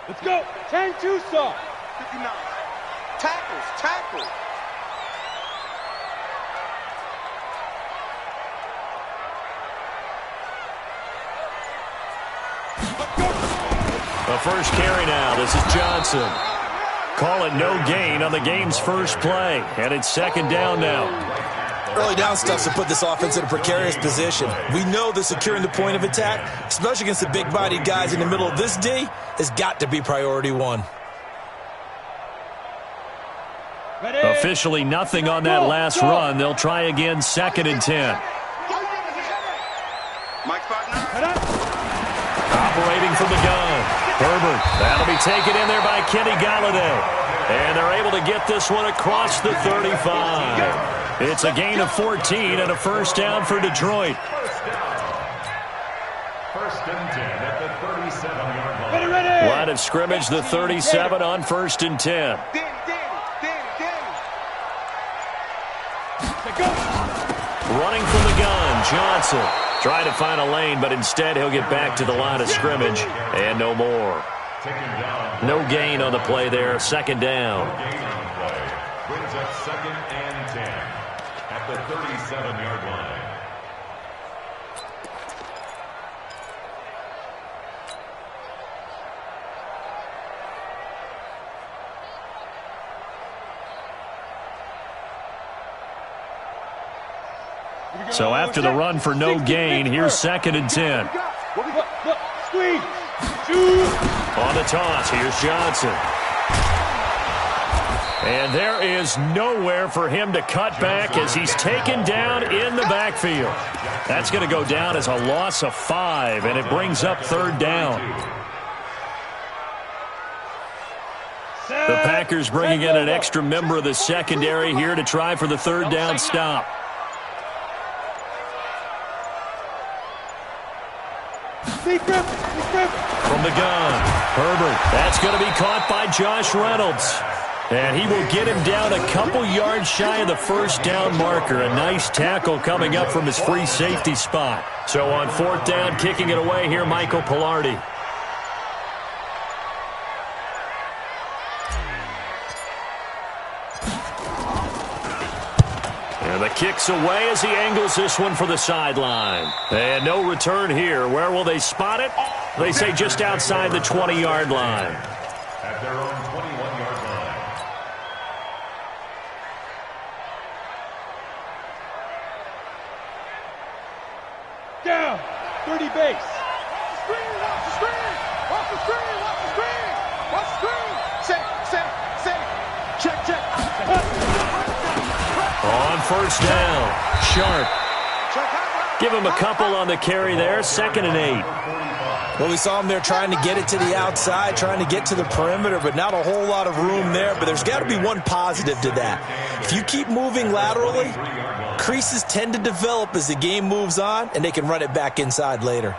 Let's go. 10-2 saw. 59. Tackles. The first carry now. This is Johnson. Call it no gain on the game's first play. And it's second down now. Early down stuff to put this offense in a precarious position. We know that securing the point of attack, especially against the big-bodied guys in the middle of this D, has got to be priority one. Ready. Officially nothing on that last run. They'll try again, 2nd and 10. Mike's partner. Operating from the gun. Herbert. That'll be taken in there by Kenny Golladay. And they're able to get this one across the 35. It's a gain of 14 and a first down for Detroit. First and 10 at the 37-yard line. Ready. Line of scrimmage, the 37 on 1st and 10. Running from the gun, Johnson. Trying to find a lane, but instead he'll get back to the line of scrimmage and no more. No gain on the play there, 2nd down. Brings up 2nd and 10 at the 37-yard line. So after the run for no gain, here's 2nd and 10. Look, squeeze. Shoot. On the toss, here's Johnson. And there is nowhere for him to cut back as he's taken down in the backfield. That's going to go down as a loss of 5, and it brings up 3rd down. The Packers bringing in an extra member of the secondary here to try for the 3rd down stop. From the gun, Herbert. That's going to be caught by Josh Reynolds. And he will get him down a couple yards shy of the first down marker. A nice tackle coming up from his free safety spot. So on 4th down, kicking it away here, Michael Pilardi. And the kick's away as he angles this one for the sideline. And no return here. Where will they spot it? They say just outside the 20-yard line. At their own 21-yard line. Down. 30 base. Screen, watch the screen. Watch the screen. Watch the screen. Watch the screen. Set. Check. On 1st down, Sharp. Give him a couple on the carry there, 2nd and 8. Well, we saw him there trying to get it to the outside, trying to get to the perimeter, but not a whole lot of room there. But there's got to be one positive to that. If you keep moving laterally, creases tend to develop as the game moves on, and they can run it back inside later.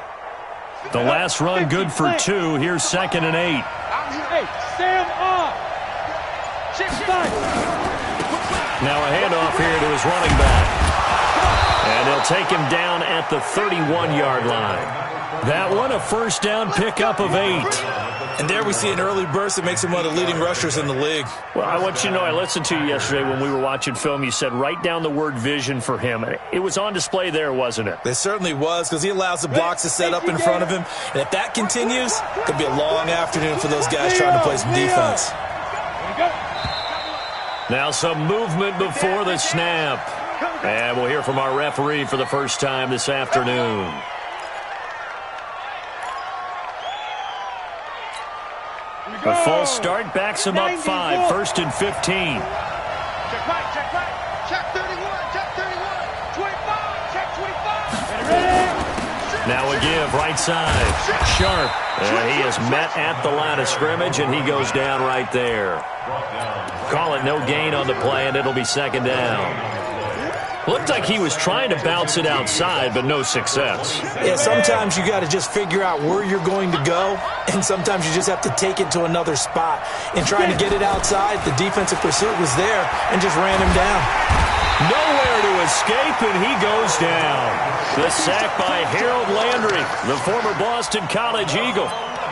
The last run good for 2. Here's 2nd and 8. Hey, Sam off. Check side. Now a handoff here to his running back. And they'll take him down at the 31-yard line. That one, a first down pickup of 8. And there we see an early burst that makes him one of the leading rushers in the league. Well, I want you to know, I listened to you yesterday when we were watching film. You said write down the word vision for him. It was on display there, wasn't it? It certainly was, because he allows the blocks to set up in front of him. And if that continues, it could be a long afternoon for those guys trying to play some defense. Now some movement before the snap. And we'll hear from our referee for the first time this afternoon. A false start backs him up 5. 1st and 15. Check right. Check 31. Check 31. 25. Check 25. Ready. Now a give, right side. Sharp. And he is met at the line of scrimmage, and he goes down right there. Call it no gain on the play, and it'll be 2nd down. Looked like he was trying to bounce it outside, but no success. Yeah, sometimes you got to just figure out where you're going to go, and sometimes you just have to take it to another spot. In trying to get it outside, the defensive pursuit was there and just ran him down. Nowhere to escape, and he goes down. The sack by Harold Landry, the former Boston College Eagle.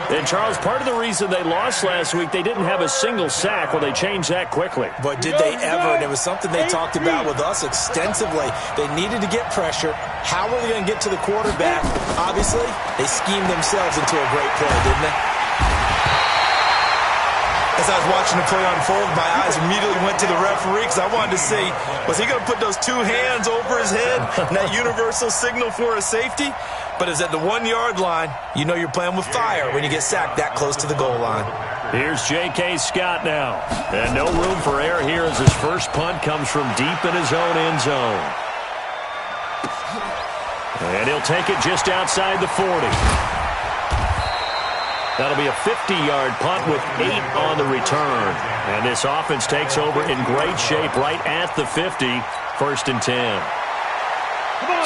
And, Charles, part of the reason they lost last week, they didn't have a single sack. Well, they changed that quickly. But did they ever? And it was something they talked about with us extensively. They needed to get pressure. How were they going to get to the quarterback? Obviously, they schemed themselves into a great play, didn't they? As I was watching the play unfold, my eyes immediately went to the referee because I wanted to see, was he going to put those two hands over his head and that universal signal for a safety? But it's at the 1 yard line. You know you're playing with fire when you get sacked that close to the goal line. Here's J.K. Scott now. And no room for error here as his first punt comes from deep in his own end zone. And he'll take it just outside the 40. That'll be a 50-yard punt with 8 on the return. And this offense takes over in great shape right at the 50, 1st and 10.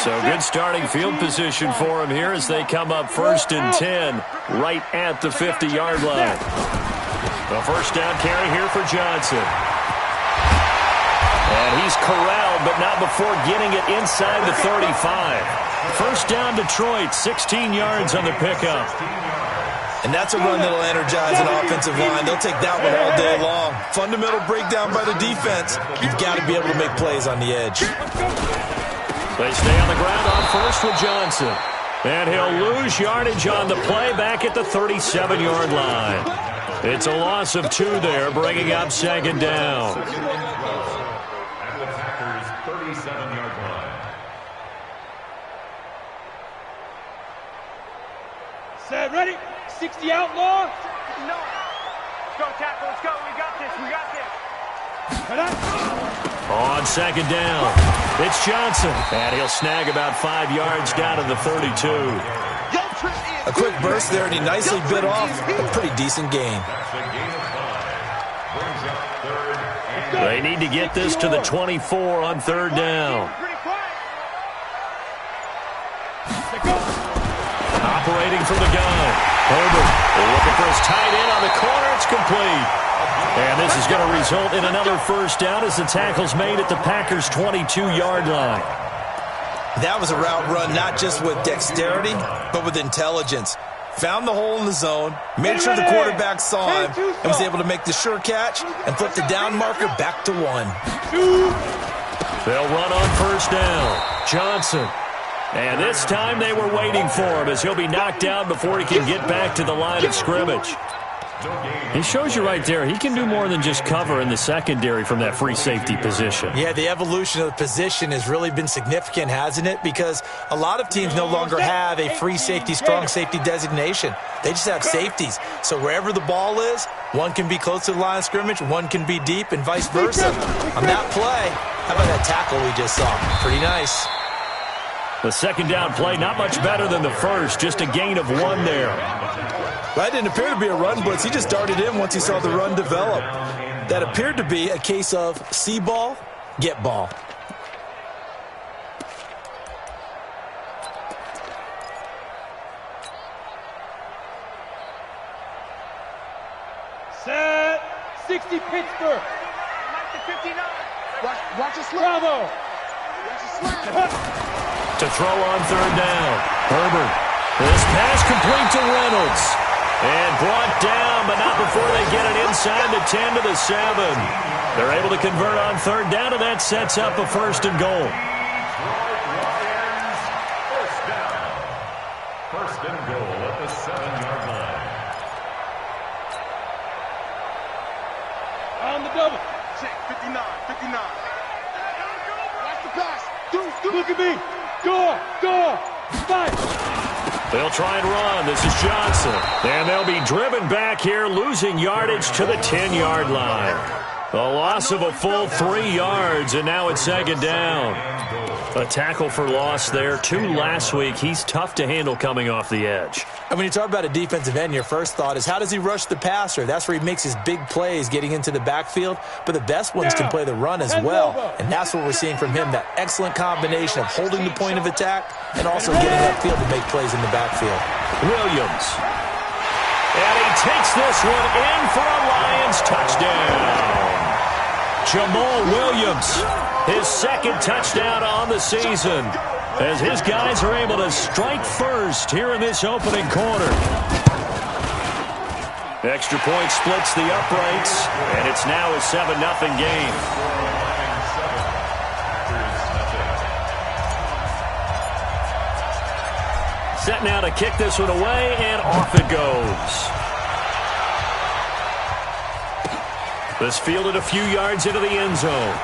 So good starting field position for him here as they come up 1st and 10 right at the 50-yard line. The first down carry here for Johnson. And he's corralled, but not before getting it inside the 35. First down Detroit, 16 yards on the pickup. And that's a run that'll energize an offensive line. They'll take that one all day long. Fundamental breakdown by the defense. You've got to be able to make plays on the edge. They stay on the ground on first with Johnson. And he'll lose yardage on the play back at the 37-yard line. It's a loss of 2 there, bringing up 2nd down. At the Packers' 37-yard line. Set, ready? 60 outlaw. No. Go, tackle. Let's go. We got this. We got this. On 2nd down, it's Johnson. And he'll snag about 5 yards down to the 32. A quick burst there, and he nicely bit off a pretty decent gain. That's a gain of 5. Brings up 3rd and They need to get this to the 24 on 3rd down. Operating from the gun. Herbert looking for his tight end on the corner. It's complete. And this is going to result in another first down as the tackle's made at the Packers' 22-yard line. That was a route run not just with dexterity, but with intelligence. Found the hole in the zone, made sure the quarterback saw him, and was able to make the sure catch and flip the down marker back to 1. They'll run on first down. Johnson. And this time they were waiting for him as he'll be knocked down before he can get back to the line of scrimmage. He shows you right there, he can do more than just cover in the secondary from that free safety position. Yeah, the evolution of the position has really been significant, hasn't it? Because a lot of teams no longer have a free safety, strong safety designation. They just have safeties. So wherever the ball is, one can be close to the line of scrimmage, one can be deep, and vice versa. On that play, how about that tackle we just saw? Pretty nice. The 2nd down play, not much better than the first, just a gain of 1 there. That didn't appear to be a run blitz. He just darted in once he saw the run develop. That appeared to be a case of see ball, get ball. Set. 60 Pittsburgh. Watch it slip. Bravo. Watch it slip. To throw on 3rd down. Herbert. This pass complete to Reynolds. And brought down, but not before they get it inside the 10 to the 7. They're able to convert on 3rd down, and that sets up a 1st and goal. First down. 1st and goal at the 7-yard line. On the double. Check. 59. 59. Watch the pass. Look at me. Go. Fight. They'll try and run. This is Johnson. And they'll be driven back here, losing yardage to the 10-yard line. A loss of a full 3 yards, and now it's 2nd down. A tackle for loss there. 2 last week. He's tough to handle coming off the edge. And when you talk about a defensive end, your first thought is how does he rush the passer? That's where he makes his big plays getting into the backfield. But the best ones can play the run as well. And that's what we're seeing from him, that excellent combination of holding the point of attack and also getting upfield to make plays in the backfield. Williams. And he takes this one in for a Lions touchdown. Jamal Williams, his 2nd touchdown on the season, as his guys are able to strike first here in this opening quarter. Extra point splits the uprights, and it's now a 7-0 game. Set now to kick this one away, and off it goes. This fielded a few yards into the end zone.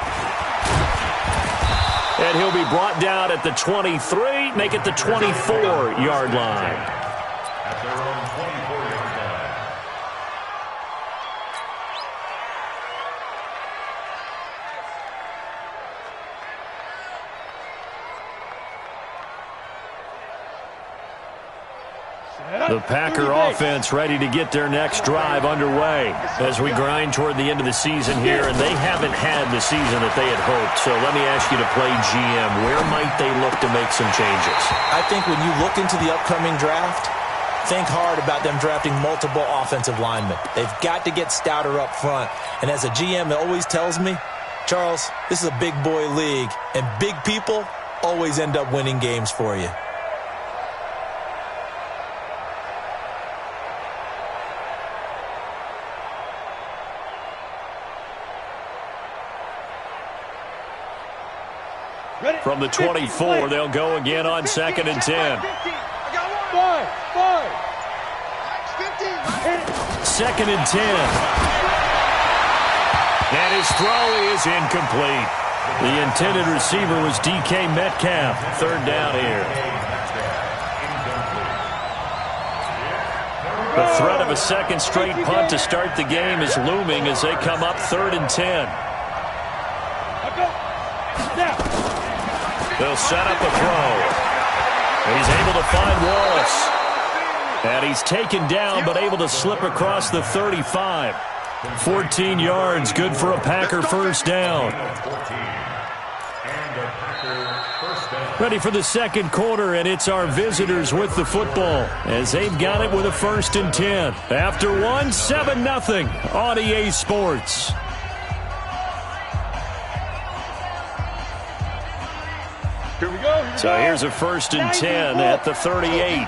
And he'll be brought down at the 23, make it the 24-yard line. At their own 24-yard line. The Packer offense ready to get their next drive underway as we grind toward the end of the season here, and they haven't had the season that they had hoped. So let me ask you to play GM. Where might they look to make some changes? I think when you look into the upcoming draft, think hard about them drafting multiple offensive linemen. They've got to get stouter up front. And as a GM, it always tells me, Charles, this is a big boy league, and big people always end up winning games for you. From the 24, they'll go again on 2nd and 10. 2nd and 10. And his throw is incomplete. The intended receiver was DK Metcalf. 3rd down here. The threat of a second straight punt to start the game is looming as they come up 3rd and 10. They'll set up a throw. He's able to find Wallace. And he's taken down but able to slip across the 35. 14 yards, good for a Packer first down. Ready for the second quarter, and it's our visitors with the football as they've got it with a 1st and 10. After one, 7-0 on EA Sports. Here we go. So here's a 1st and 10 at the 38.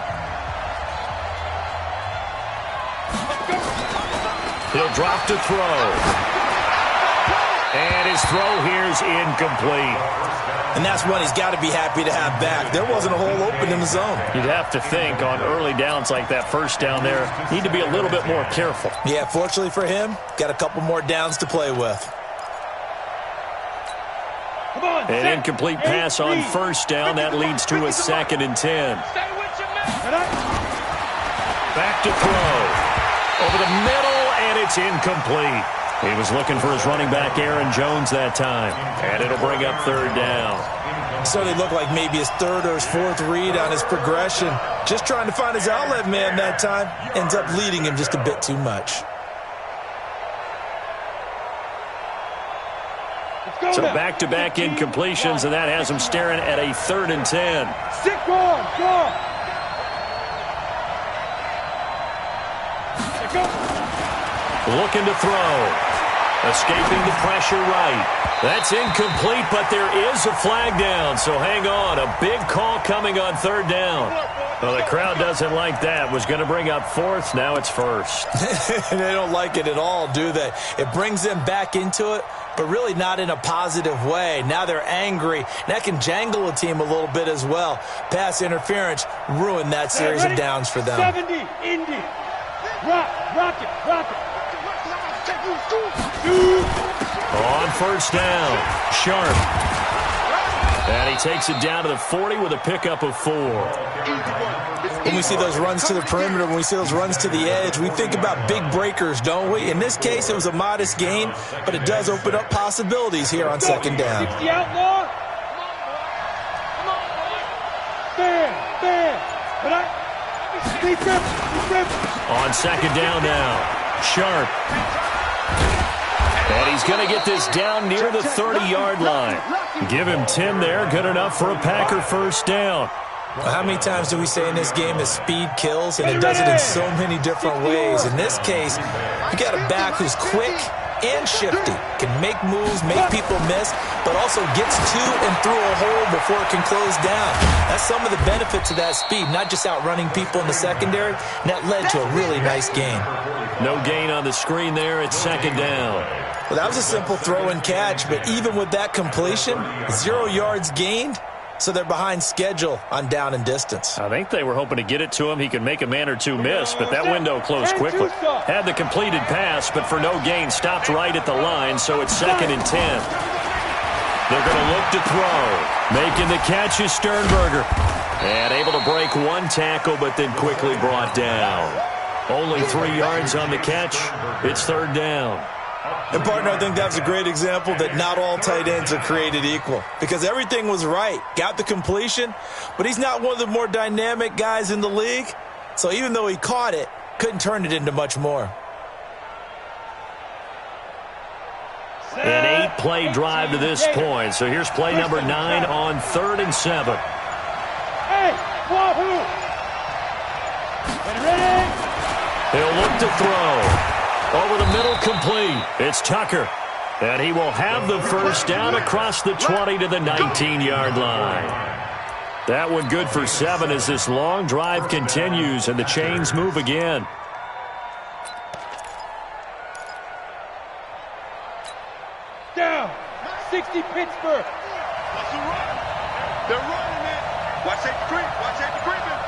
He'll drop to throw. And his throw here's incomplete. And that's one he's got to be happy to have back. There wasn't a hole open in the zone. You'd have to think on early downs like that, first down there, need to be a little bit more careful. Yeah, fortunately for him, got a couple more downs to play with. An incomplete pass on first down. That leads to a 2nd and 10. Back to throw. Over the middle, and it's incomplete. He was looking for his running back, Aaron Jones, that time. And it'll bring up 3rd down. So they look like maybe his 3rd or his 4th read on his progression. Just trying to find his outlet man that time. Ends up leading him just a bit too much. So back-to-back incompletions, and that has him staring at a 3rd and 10. Looking to throw. Escaping the pressure right. That's incomplete, but there is a flag down, so hang on. A big call coming on 3rd down. Well, the crowd doesn't like that. Was going to bring up 4th, now it's 1st. They don't like it at all, do they? It brings them back into it, but really not in a positive way. Now they're angry. That can jangle a team a little bit as well. Pass interference ruined that series of downs for them. 70, Indy. Rock it. On 1st down, Sharp. And he takes it down to the 40 with a pickup of 4. When we see those runs to the perimeter, when we see those runs to the edge, we think about big breakers, don't we? In this case, it was a modest gain, but it does open up possibilities here on 2nd down. The outlaw. Stand. On 2nd down now, Sharp. And he's going to get this down near the 30-yard line. Give him 10 there, good enough for a Packer first down. Well, how many times do we say in this game that speed kills, and it does it in so many different ways? In this case, you got a back who's quick and shifty, can make moves, make people miss, but also gets to and through a hole before it can close down. That's some of the benefits of that speed, not just outrunning people in the secondary, and that led to a really nice gain. No gain on the screen there. It's second down. Well, that was a simple throw and catch, but even with that completion, 0 yards gained, so they're behind schedule on down and distance. I think they were hoping to get it to him. He could make a man or two miss, but that window closed quickly. Had the completed pass, but for no gain, stopped right at the line, so it's 2nd and 10. They're going to look to throw. Making the catch is Sternberger. And able to break one tackle, but then quickly brought down. Only 3 yards on the catch. It's 3rd down. And, partner, I think that's a great example that not all tight ends are created equal. Because everything was right. Got the completion, but he's not one of the more dynamic guys in the league. So even though he caught it, couldn't turn it into much more. An 8-play drive to this point. So here's play number 9 on 3rd and 7. Hey, Wahoo! Ready? He'll look to throw. Over the middle, complete. It's Tucker. And he will have the first down across the 20 to the 19-yard line. That one good for 7 as this long drive continues and the chains move again. Down. 60 Pittsburgh. Watch the run. They're running it. Watch that creep. Watch that creeping.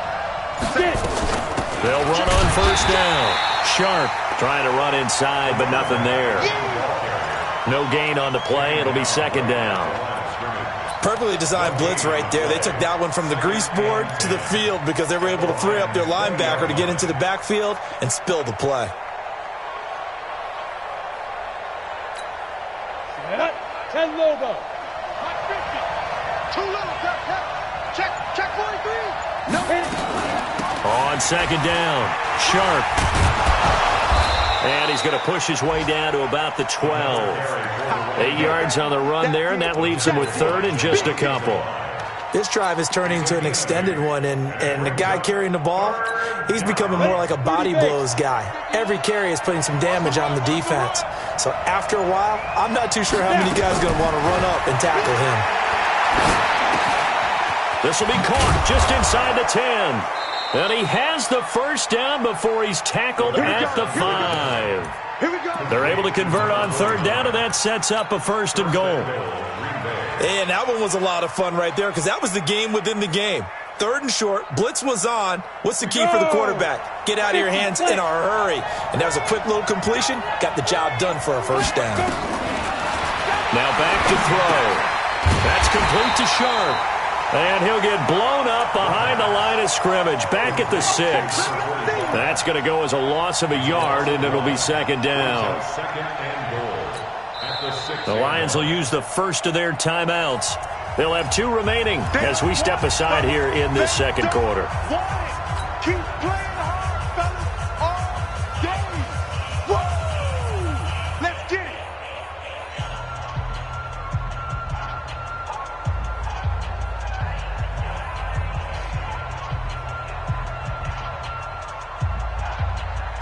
They'll run on first down. Sharp trying to run inside, but nothing there. No gain on the play. It'll be 2nd down. Perfectly designed blitz right there. They took that one from the grease board to the field because they were able to free up their linebacker to get into the backfield and spill the play. Set. 10 Lobo. Too little. Check 43. No. On 2nd down, Sharp. And he's going to push his way down to about the 12. 8 yards on the run there, and that leaves him with 3rd and just a couple. This drive is turning into an extended one, and the guy carrying the ball, he's becoming more like a body blows guy. Every carry is putting some damage on the defense. So after a while, I'm not too sure how many guys are going to want to run up and tackle him. This will be caught just inside the 10. And he has the first down before he's tackled at the 5. They're able to convert on 3rd down, and that sets up a 1st and goal. And that one was a lot of fun right there because that was the game within the game. 3rd and short, blitz was on. What's the key for the quarterback? Get out of your hands in a hurry. And that was a quick little completion. Got the job done for a 1st down. Now back to throw. That's complete to Sharp. And he'll get blown up behind the line of scrimmage, back at the 6. That's going to go as a loss of a yard, and it'll be 2nd down. The Lions will use the first of their timeouts. They'll have 2 remaining as we step aside here in this 2nd quarter. Keep playing hard, fellas. All day. Woo! Let's get it.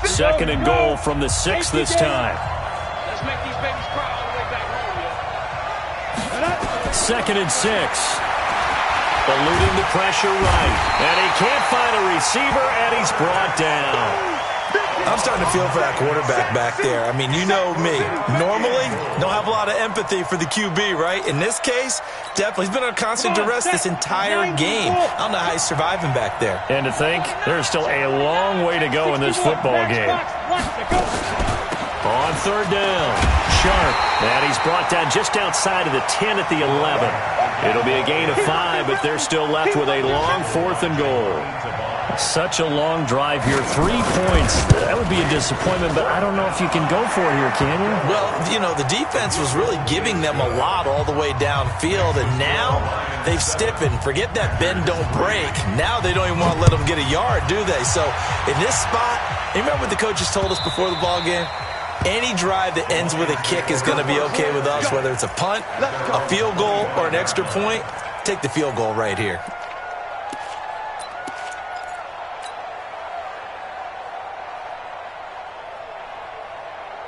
Second and goal from the 6 this time. Let's make these babies cry all the way back home, 2nd and 6. Eluding the pressure right. And he can't find a receiver, and he's brought down. I'm starting to feel for that quarterback back there. I mean, you know me. Normally, don't have a lot of empathy for the QB, right? In this case, definitely. He's been on constant duress this entire game. I don't know how he's surviving back there. And to think, there's still a long way to go in this football game. On 3rd down, Sharp. And he's brought down just outside of the 10 at the 11. It'll be a gain of 5, but they're still left with a long 4th and goal. Such a long drive here. 3 points. That would be a disappointment, but I don't know if you can go for it here, can you? Well, you know, the defense was really giving them a lot all the way downfield, and now they've stiffened. Forget that bend, don't break. Now they don't even want to let them get a yard, do they? So in this spot, you remember what the coaches told us before the ball game? Any drive that ends with a kick is going to be okay with us, whether it's a punt, a field goal, or an extra point. Take the field goal right here.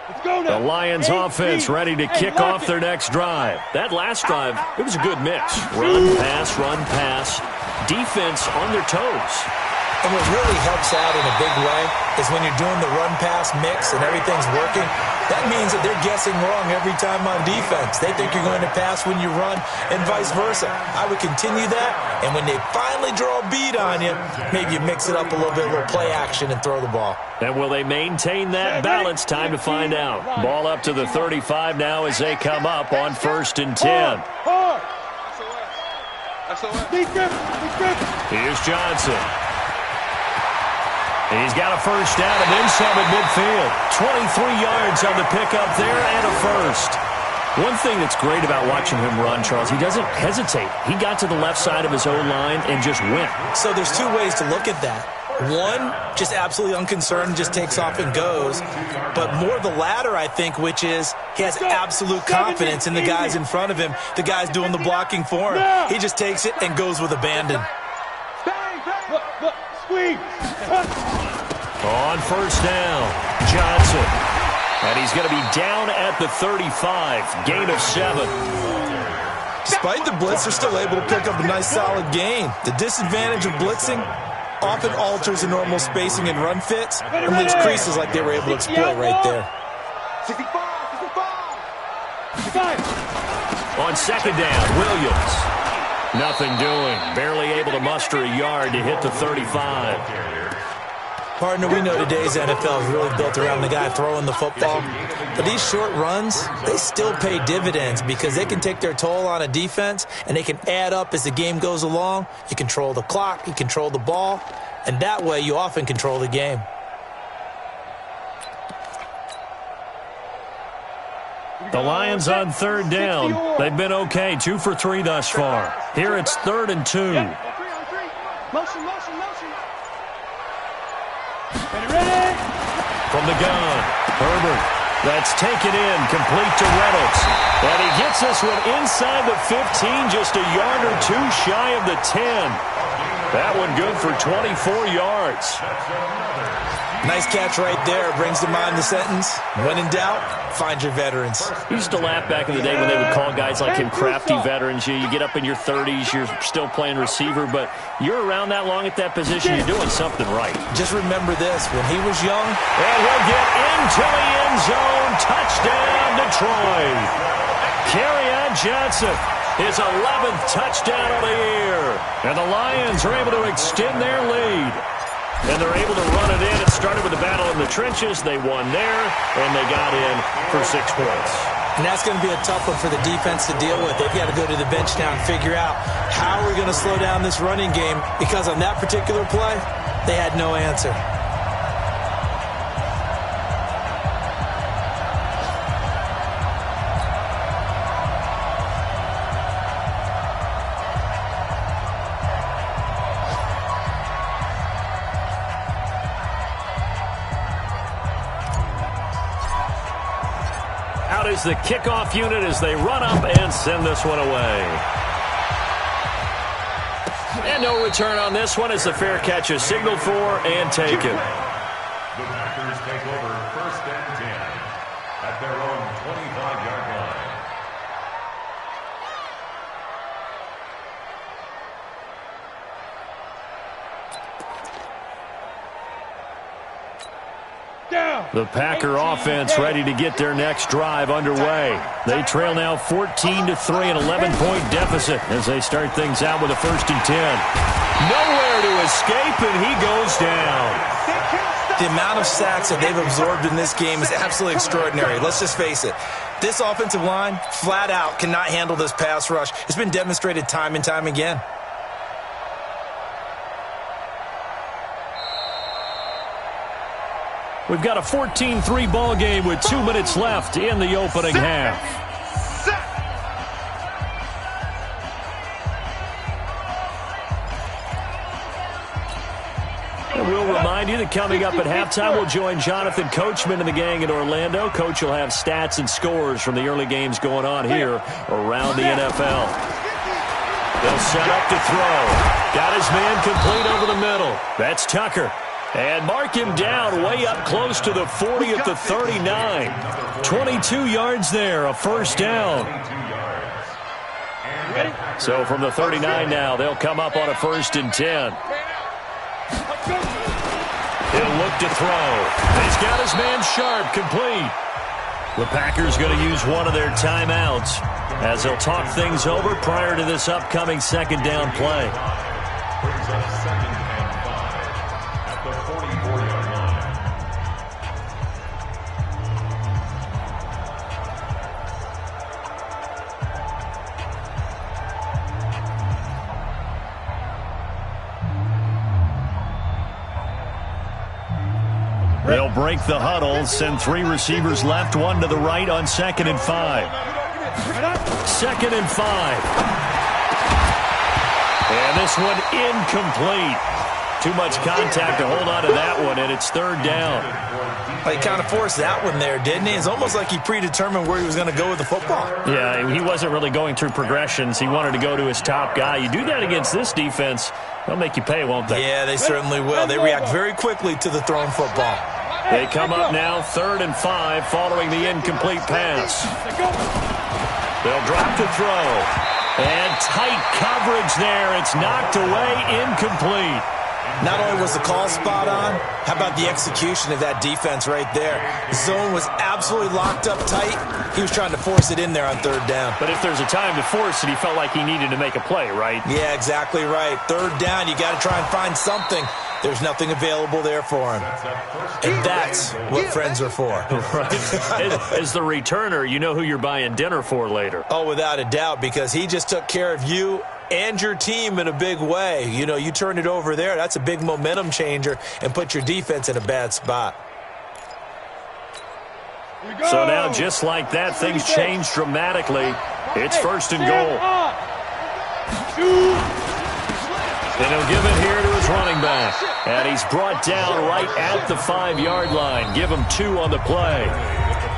Let's go, The Lions offense ready to kick off their next drive. That last drive, it was a good mix. Run, pass. Defense on their toes. And what really helps out in a big way is when you're doing the run-pass mix and everything's working, that means that they're guessing wrong every time on defense. They think you're going to pass when you run and vice versa. I would continue that, and when they finally draw a beat on you, maybe you mix it up a little bit, a little play action, and throw the ball. And will they maintain that balance? Time to find out. Ball up to the 35 now as they come up on 1st and 10. Here's Johnson. He's got a first down and then some at midfield. 23 yards on the pickup there and a first. One thing that's great about watching him run, Charles, he doesn't hesitate. He got to the left side of his O-line and just went. So there's two ways to look at that. One, just absolutely unconcerned, just takes off and goes. But more the latter, I think, which is he has absolute confidence in the guys in front of him, the guys doing the blocking for him. He just takes it and goes with abandon. On first down, Johnson. And he's going to be down at the 35, gain of 7. Despite the blitz, they're still able to pick up a nice solid gain. The disadvantage of blitzing often alters the normal spacing and run fits and leaves creases like they were able to exploit right there. 65. On second down, Williams. Nothing doing. Barely able to muster a yard to hit the 35. Partner, we know today's NFL is really built around the guy throwing the football. But these short runs, they still pay dividends because they can take their toll on a defense and they can add up as the game goes along. You control the clock, you control the ball, and that way you often control the game. The Lions on 3rd down. They've been okay, 2 for 3 thus far. Here it's 3rd and 2. Motion. From the gun, Herbert. That's taken in, complete to Reynolds. And he gets this one inside the 15, just a yard or two shy of the 10. That one good for 24 yards. Nice catch right there. Brings to mind the sentence, when in doubt, find your veterans. He used to laugh back in the day when they would call guys like him crafty veterans. You get up in your 30s, you're still playing receiver, but you're around that long at that position, you're doing something right. Just remember this, when he was young. And he'll get into the end zone. Touchdown, Detroit. Kerryon Johnson, his 11th touchdown of the year. And the Lions are able to extend their lead. And they're able to run it in. It started with a battle in the trenches. They won there, and they got in for 6 points. And that's going to be a tough one for the defense to deal with. They've got to go to the bench now and figure out how we're going to slow down this running game, because on that particular play, they had no answer. Is the kickoff unit as they run up and send this one away. And no return on this one as the fair catch is signaled for and taken. The Packers take over 1st and 10 at their own 25-yard line. The Packer offense ready to get their next drive underway. They trail now 14-3, an 11-point deficit as they start things out with a 1st and 10. Nowhere to escape, and he goes down. The amount of sacks that they've absorbed in this game is absolutely extraordinary. Let's just face it. This offensive line, flat out, cannot handle this pass rush. It's been demonstrated time and time again. We've got a 14-3 ball game with 2 minutes left in the opening half. And we'll remind you that coming up at halftime, we'll join Jonathan Coachman and the gang in Orlando. Coach will have stats and scores from the early games going on here around the NFL. They'll set up to throw. Got his man complete over the middle. That's Tucker. And mark him down way up close to the 40 at the 39. 22 yards there, a first down. So from the 39 now, they'll come up on a 1st and 10. He'll look to throw. He's got his man Sharp, complete. The Packers going to use one of their timeouts as they'll talk things over prior to this upcoming 2nd down play. Brings up 2nd and 5 at the 44-yard line. They'll break the huddle, send 3 receivers left, 1 to the right on 2nd and 5. 2nd and 5. And this one incomplete. Too much contact to hold on to that one, and it's 3rd down. He kind of forced that one there, didn't he? It's almost like he predetermined where he was going to go with the football. Yeah, he wasn't really going through progressions. He wanted to go to his top guy. You do that against this defense, they'll make you pay, won't they? Yeah, they certainly will. They react very quickly to the thrown football. They come up now 3rd and 5 following the incomplete pass. They'll drop to throw. And tight coverage there. It's knocked away, incomplete. Not only was the call spot on, how about the execution of that defense right there? The zone was absolutely locked up tight. He was trying to force it in there on 3rd down. But if there's a time to force it, he felt like he needed to make a play, right? Yeah, exactly right. 3rd down, you got to try and find something. There's nothing available there for him. And that's what friends are for. Right. As the returner, you know who you're buying dinner for later. Oh, without a doubt, because he just took care of you and your team in a big way. You know, you turned it over there. That's a big momentum changer and put your defense in a bad spot. So now, just like that, things change dramatically. It's 1st and goal. And he'll give it here to his running back. And he's brought down right at the 5-yard line. Give him 2 on the play.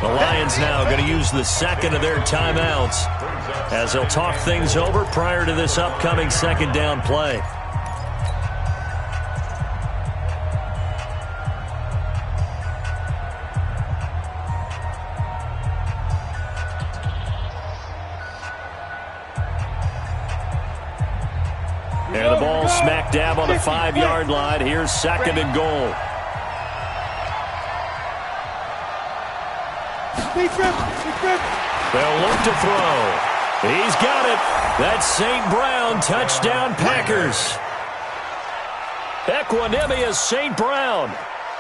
The Lions now going to use the 2nd of their timeouts as they'll talk things over prior to this upcoming 2nd down play. And the ball smack dab on the 5-yard line. Here's 2nd and goal. They'll look to throw. He's got it. That's St. Brown. Touchdown, Packers. Equanimous St. Brown.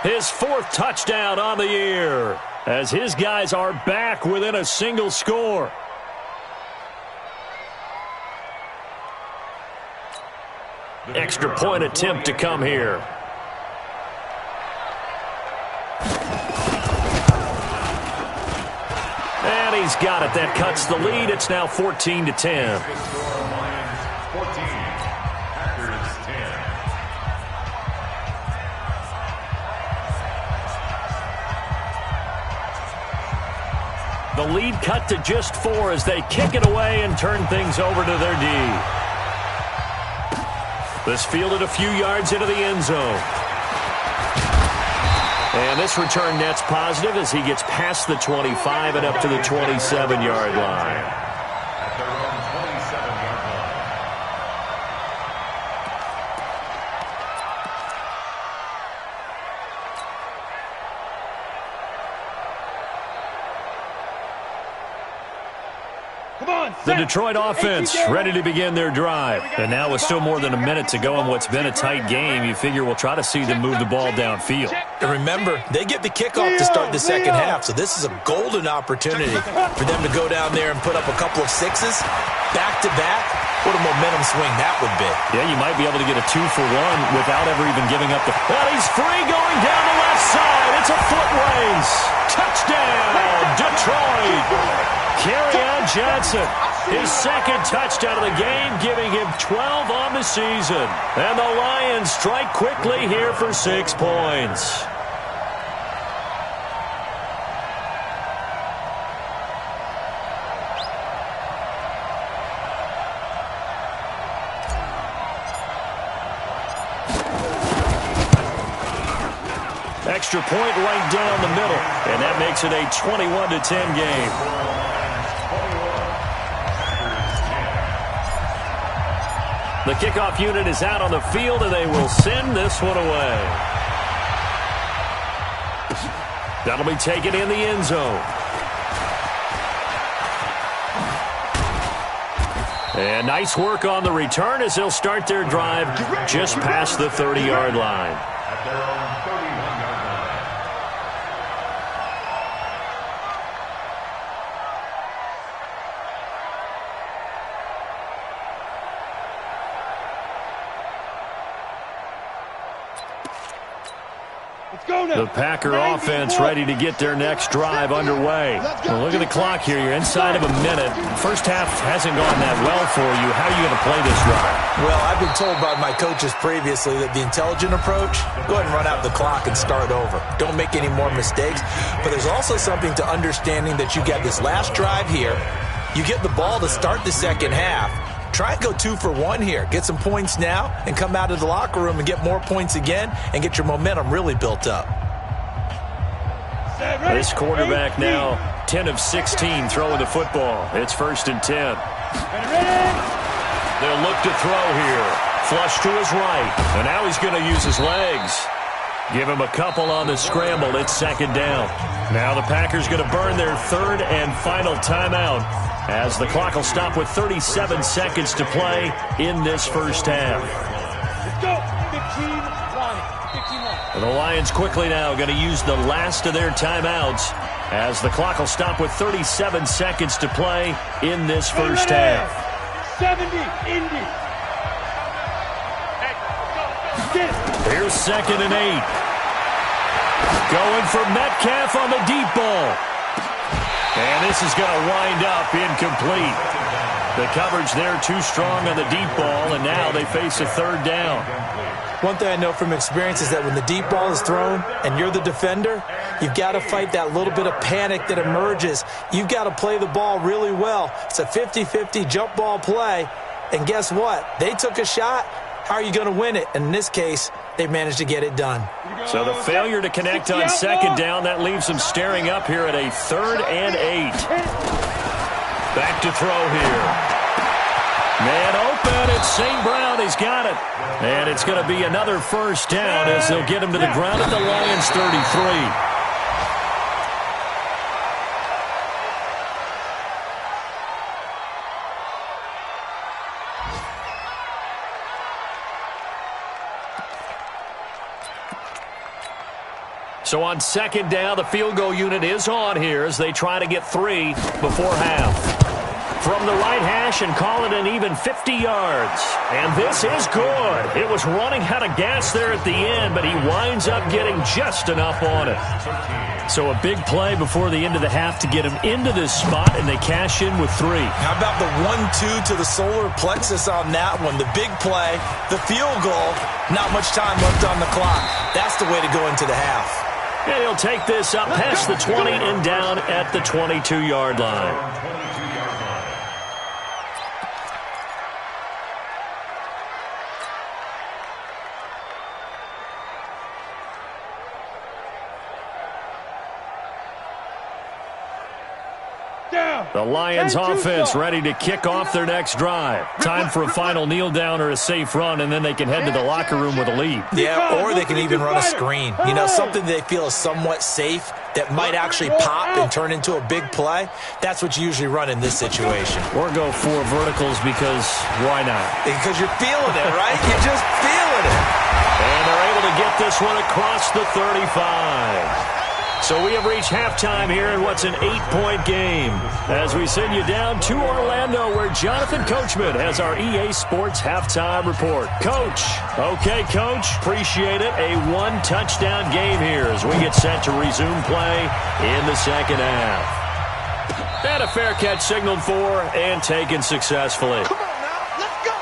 His 4th touchdown on the year as his guys are back within a single score. Extra point attempt to come here. And he's got it. That cuts the lead. It's now 14-10. Lions 14, Packers 10. The lead cut to just 4 as they kick it away and turn things over to their D. This fielded a few yards into the end zone. And this return net's positive as he gets past the 25 and up to the 27-yard line. At their own 27-yard line. The Detroit offense ready to begin their drive. And now with still more than a minute to go in what's been a tight game, you figure we'll try to see them move the ball downfield. And remember, they get the kickoff to start the 2nd half, so this is a golden opportunity for them to go down there and put up a couple of 6s back-to-back. What a momentum swing that would be. Yeah, you might be able to get a 2-for-1 without ever even giving up the... Well, he's free going down the left side. It's a foot race. Touchdown, Detroit. Kerryon Johnson, his 2nd touchdown of the game, giving him 12 on the season. And the Lions strike quickly here for 6 points. extra point right down the middle, and that makes it a 21-10 game. The kickoff unit is out on the field, and they will send this one away. That'll be taken in the end zone. And nice work on the return as they'll start their drive just past the 30-yard line. At their own 31-yard line. The Packer offense ready to get their next drive underway. Well, look at the clock here. You're inside of a minute. First half hasn't gone that well for you. How are you going to play this drive? Well, I've been told by my coaches previously that the intelligent approach, go ahead and run out the clock and start over. Don't make any more mistakes. But there's also something to understanding that you get this last drive here. You get the ball to start the second half. Try and go 2 for 1 here. Get some points now and come out of the locker room and get more points again and get your momentum really built up. This quarterback now 10 of 16 throwing the football. It's 1st and 10. They'll look to throw here. Flush to his right. And now he's going to use his legs. Give him a couple on the scramble. It's 2nd down. Now the Packers going to burn their 3rd and final timeout as the clock will stop with 37 seconds to play in this first half. Let's go. 15-1. And the Lions quickly now going to use the last of their timeouts as the clock will stop with 37 seconds to play in this first half. 70, Indy. Here's 2nd and 8. Going for Metcalf on the deep ball. And this is going to wind up incomplete. The coverage there too strong on the deep ball, and now they face a 3rd down. One thing I know from experience is that when the deep ball is thrown and you're the defender, you've got to fight that little bit of panic that emerges. You've got to play the ball really well. It's a 50-50 jump ball play, and guess what? They took a shot. How are you going to win it? And in this case, they managed to get it done. So the failure to connect on 2nd down, that leaves them staring up here at a 3rd and 8. Back to throw here. Man open, it's St. Brown, he's got it. And it's going to be another 1st down as they'll get him to the ground at the Lions 33. So on 2nd down, the field goal unit is on here as they try to get 3 before half. From the right hash and call it an even 50 yards. And this is good. It was running out of gas there at the end, but he winds up getting just enough on it. So a big play before the end of the half to get him into this spot, and they cash in with 3. How about the 1-2 to the solar plexus on that one? The big play, the field goal, not much time left on the clock. That's the way to go into the half. And he'll take this up past the 20 and down at the 22-yard line. The Lions offense ready to kick off their next drive. Time for a final kneel down or a safe run, and then they can head to the locker room with a lead. Yeah, or they can even run a screen. You know, something they feel is somewhat safe that might actually pop and turn into a big play. That's what you usually run in this situation. Or go 4 verticals because why not? Because you're feeling it, right? You're just feeling it. And they're able to get this one across the 35. So we have reached halftime here in what's an 8-point game as we send you down to Orlando where Jonathan Coachman has our EA Sports halftime report. Coach. Okay, Coach. Appreciate it. A 1-touchdown game here as we get set to resume play in the second half. And a fair catch signaled for and taken successfully. Come on now, let's go.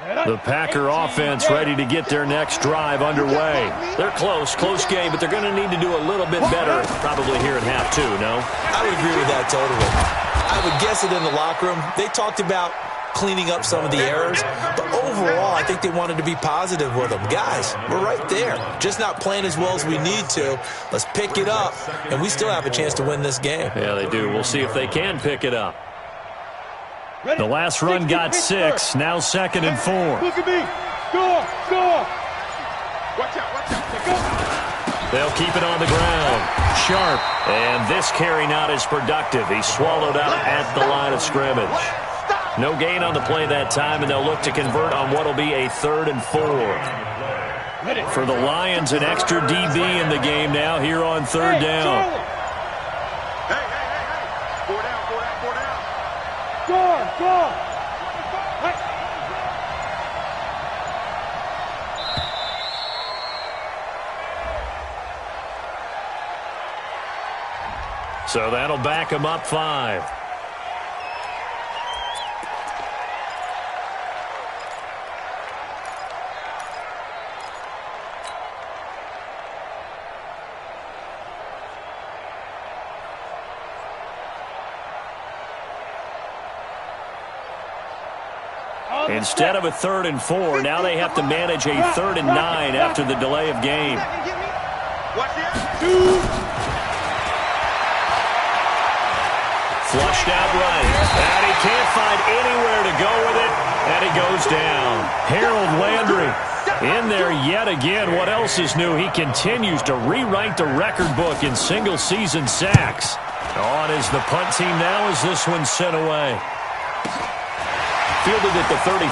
The Packer offense ready to get their next drive underway. They're close game, but they're going to need to do a little bit better probably here at half two, no? I would agree with that totally. I would guess it in the locker room. They talked about cleaning up some of the errors, but overall, I think they wanted to be positive with them. Guys, we're right there. Just not playing as well as we need to. Let's pick it up, and we still have a chance to win this game. Yeah, they do. We'll see if they can pick it up. The last run got 6, now 2nd and 4. Look at me. Score. Watch out. They'll keep it on the ground. Sharp. And this carry not as productive. He's swallowed out at the line of scrimmage. No gain on the play that time, and they'll look to convert on what will be a 3rd and 4. For the Lions, an extra DB in the game now here on 3rd down. Hey. 4 down. Score. So that'll back him up 5. Instead of a 3rd and 4, now they have to manage a 3rd and 9 after the delay of game. Flushed out right, and he can't find anywhere to go with it, and he goes down. Harold Landry in there yet again. What else is new? He continues to rewrite the record book in single-season sacks. On is the punt team now as this one's sent away. Fielded at the 33.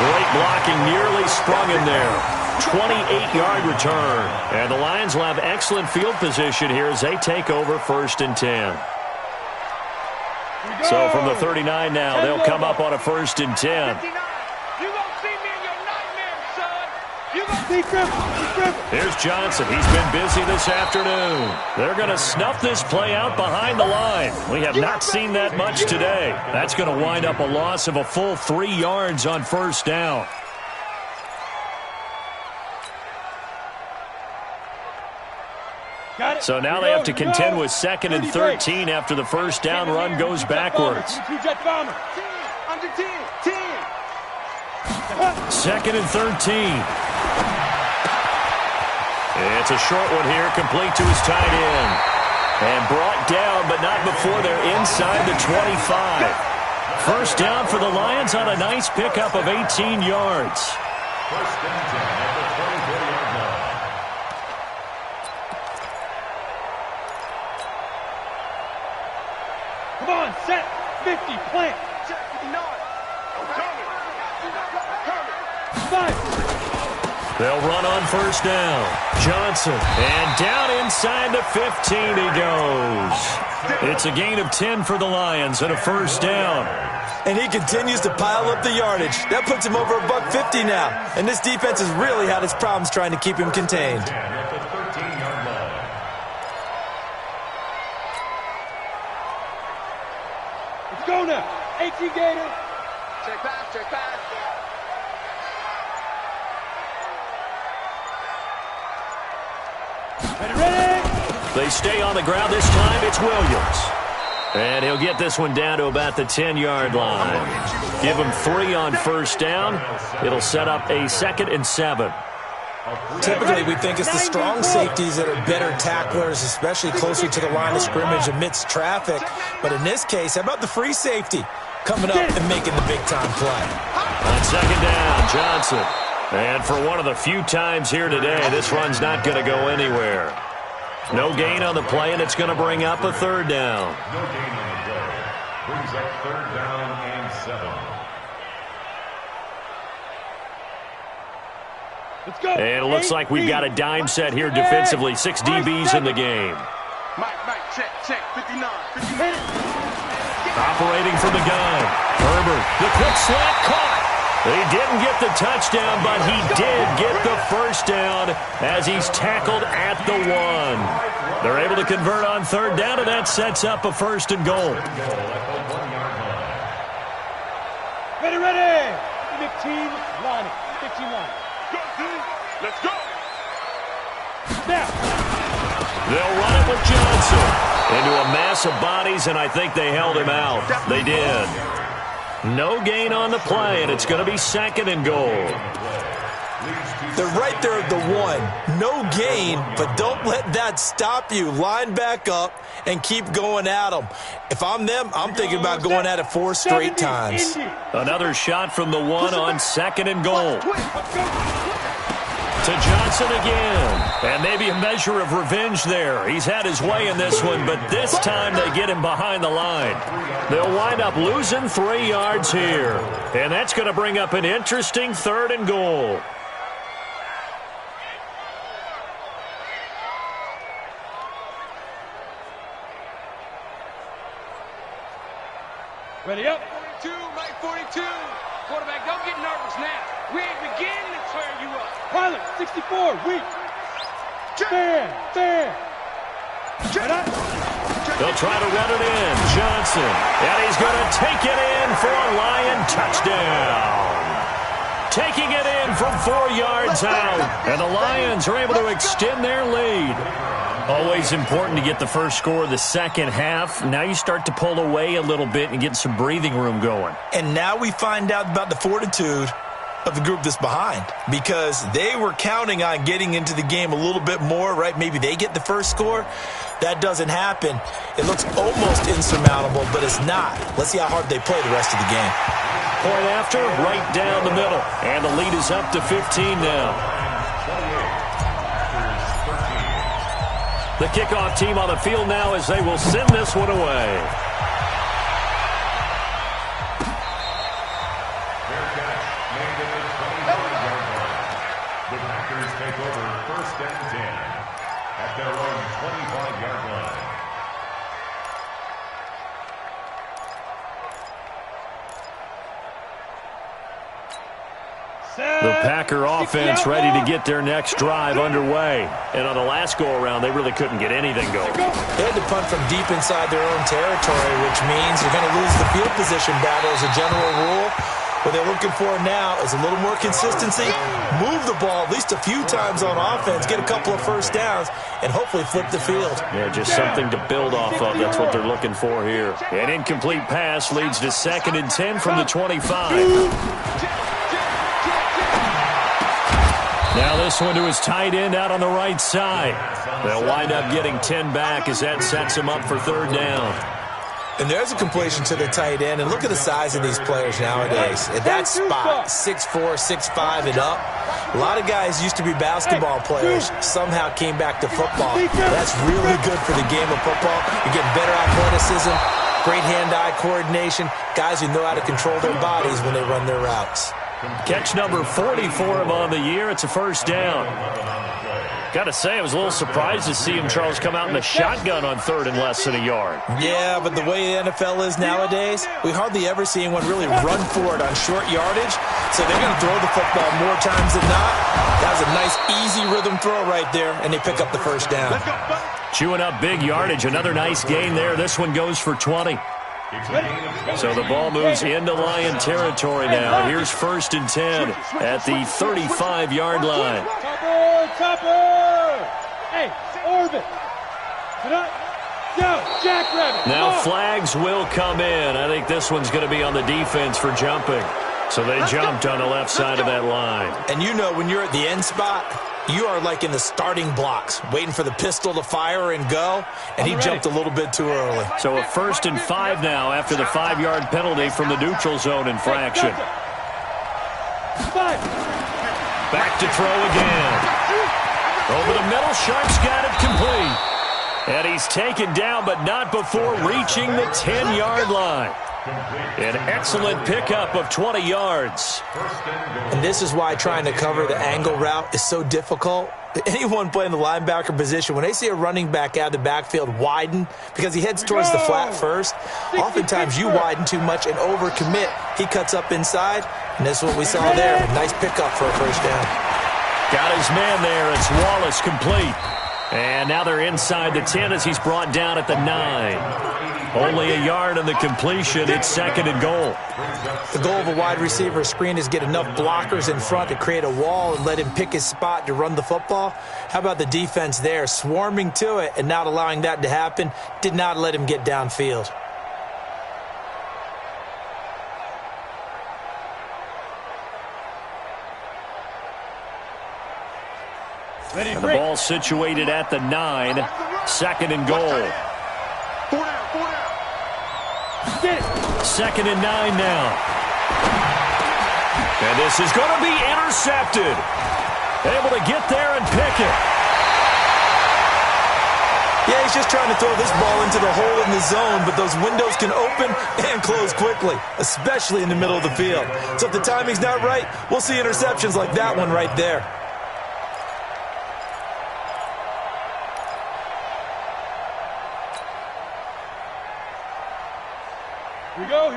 Great blocking, nearly sprung him there. 28-yard return. And the Lions will have excellent field position here as they take over 1st and 10. So from the 39 now, they'll come up on a 1st and 10. Here's Johnson. He's been busy this afternoon. They're going to snuff this play out behind the line. We have not seen that much today. That's going to wind up a loss of a full 3 yards on 1st down. So now they have to contend with 2nd and 13 after the 1st down run goes backwards. 2nd and 13. It's a short one here, complete to his tight end. And brought down, but not before they're inside the 25. 1st down for the Lions on a nice pickup of 18 yards. 1st and 10 at the 24-yard line. Come on, set, 50, plant. Check 59. I'm coming. 5. They'll run on 1st down. Johnson, and down inside the 15 he goes. It's a gain of 10 for the Lions and a 1st down. And he continues to pile up the yardage. That puts him over $150 now. And this defense has really had its problems trying to keep him contained. At the 13-yard line. Let's go now. 18 Gator. Check pass. Ready? They stay on the ground. This time it's Williams. And he'll get this one down to about the 10-yard line. Give him 3 on 1st down. It'll set up a 2nd and 7. Typically, we think it's the strong safeties that are better tacklers, especially closer to the line of scrimmage amidst traffic. But in this case, how about the free safety coming up and making the big-time play? On 2nd down, Johnson. And for one of the few times here today, this run's not going to go anywhere. No gain on the play, and it's going to bring up a 3rd down. No gain on the play. Brings up 3rd down and 7. Let's go. And it looks like we've got a dime set here defensively. 6 DBs in the game. Mike, check. 59. Operating from the gun. Herbert, the quick slant caught. He didn't get the touchdown, but he did get the first down as he's tackled at the 1. They're able to convert on third down, and that sets up a 1st and goal. Ready, ready. 15 line. 15 line. Go, team. Let's go. Now. They'll run it with Johnson into a mass of bodies, and I think they held him out. They did. No gain on the play, and it's going to be 2nd and goal. They're right there at the 1. No gain, but don't let that stop you. Line back up and keep going at them. If I'm them, I'm thinking about going at it 4 straight times. Another shot from the 1 on 2nd and goal. To Johnson again. And maybe a measure of revenge there. He's had his way in this one, but this time they get him behind the line. They'll wind up losing 3 yards here. And that's going to bring up an interesting 3rd and goal. Ready up. 42, right 42. Quarterback, don't get nervous now. We ain't beginning to tear you up. Pilot, 64, weak. Stand. They'll try to run it in. Johnson. And he's going to take it in for a Lion touchdown. Taking it in from 4 yards out. And the Lions are able to extend their lead. Always important to get the first score of the second half. Now you start to pull away a little bit and get some breathing room going. And now we find out about the fortitude of the group that's behind, because they were counting on getting into the game a little bit more, right? Maybe they get the first score. That doesn't happen. It looks almost insurmountable, but it's not. Let's see how hard they play the rest of the game. Point after, right down the middle. And the lead is up to 15 now. The kickoff team on the field now as they will send this one away. The Packers take over 1st and 10 at their own 25-yard line. The Packer offense ready to get their next drive underway. And on the last go-around, they really couldn't get anything going. They had to punt from deep inside their own territory, which means you're going to lose the field position battle as a general rule. What they're looking for now is a little more consistency, move the ball at least a few times on offense, get a couple of first downs, and hopefully flip the field. Yeah, just something to build off of. That's what they're looking for here. An incomplete pass leads to 2nd and 10 from the 25. Now this one to his tight end out on the right side. They'll wind up getting 10 back as that sets them up for 3rd down. And there's a completion to the tight end. And look at the size of these players nowadays. At that spot, 6'4", 6'5", and up. A lot of guys used to be basketball players. Somehow came back to football. That's really good for the game of football. You're getting better athleticism, great hand-eye coordination, guys who know how to control their bodies when they run their routes. Catch number 40 for him on the year. It's a 1st down. Got to say, I was a little surprised to see him, Charles, come out in the shotgun on 3rd and less than a yard. Yeah, but the way the NFL is nowadays, we hardly ever see anyone really run for it on short yardage. So they're going to throw the football more times than not. That was a nice, easy rhythm throw right there, and they pick up the 1st down. Chewing up big yardage. Another nice gain there. This one goes for 20. So the ball moves into Lion territory now. Here's 1st and 10 at the 35-yard line. Topper! Hey, orbit! Go, Jackrabbit! Now flags will come in. I think this one's going to be on the defense for jumping. So they jumped on the left side of that line. And you know when you're at the end spot, you are like in the starting blocks, waiting for the pistol to fire and go, and he jumped a little bit too early. So a 1st and 5 now after the 5-yard penalty from the neutral zone infraction. Back to throw again. Over the middle, Sharp's got it complete. And he's taken down, but not before reaching the 10-yard line. An excellent pickup of 20 yards. And this is why trying to cover the angle route is so difficult. Anyone playing the linebacker position, when they see a running back out of the backfield widen because he heads towards the flat first, oftentimes you widen too much and overcommit. He cuts up inside. And this is what we saw there. Nice pickup for a first down. Got his man there. It's Wallace complete. And now they're inside the 10 as he's brought down at the 9. Only a yard on the completion. It's second and goal. The goal of a wide receiver screen is get enough blockers in front to create a wall and let him pick his spot to run the football. How about the defense there, swarming to it and not allowing that to happen? Did not let him get downfield. And the ball situated at the 9. Second and goal. 4 down. Second and 9 now. And this is going to be intercepted. Able to get there and pick it. Yeah, he's just trying to throw this ball into the hole in the zone, but those windows can open and close quickly, especially in the middle of the field. So if the timing's not right, we'll see interceptions like that one right there.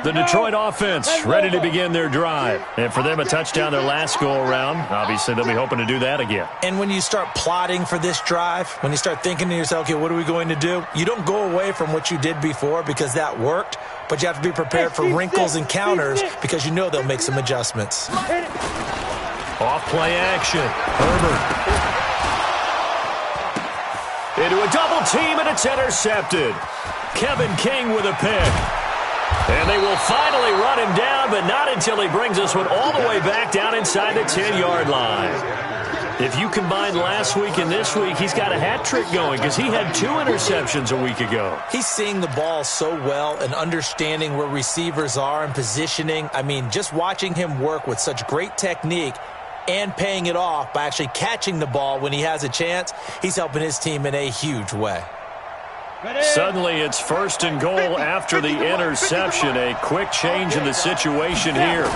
The Detroit offense ready to begin their drive. And for them, a touchdown their last go-around. Obviously, they'll be hoping to do that again. And when you start plotting for this drive, when you start thinking to yourself, okay, what are we going to do? You don't go away from what you did before because that worked, but you have to be prepared for wrinkles and counters because you know they'll make some adjustments. Off play action. Herbert. Into a double team, and it's intercepted. Kevin King with a pick. And they will finally run him down, but not until he brings this one all the way back down inside the 10-yard line. If you combine last week and this week, he's got a hat trick going because he had 2 interceptions a week ago. He's seeing the ball so well and understanding where receivers are and positioning. I mean, just watching him work with such great technique and paying it off by actually catching the ball when he has a chance, he's helping his team in a huge way. Suddenly it's first and goal after the interception. A quick change in the situation here.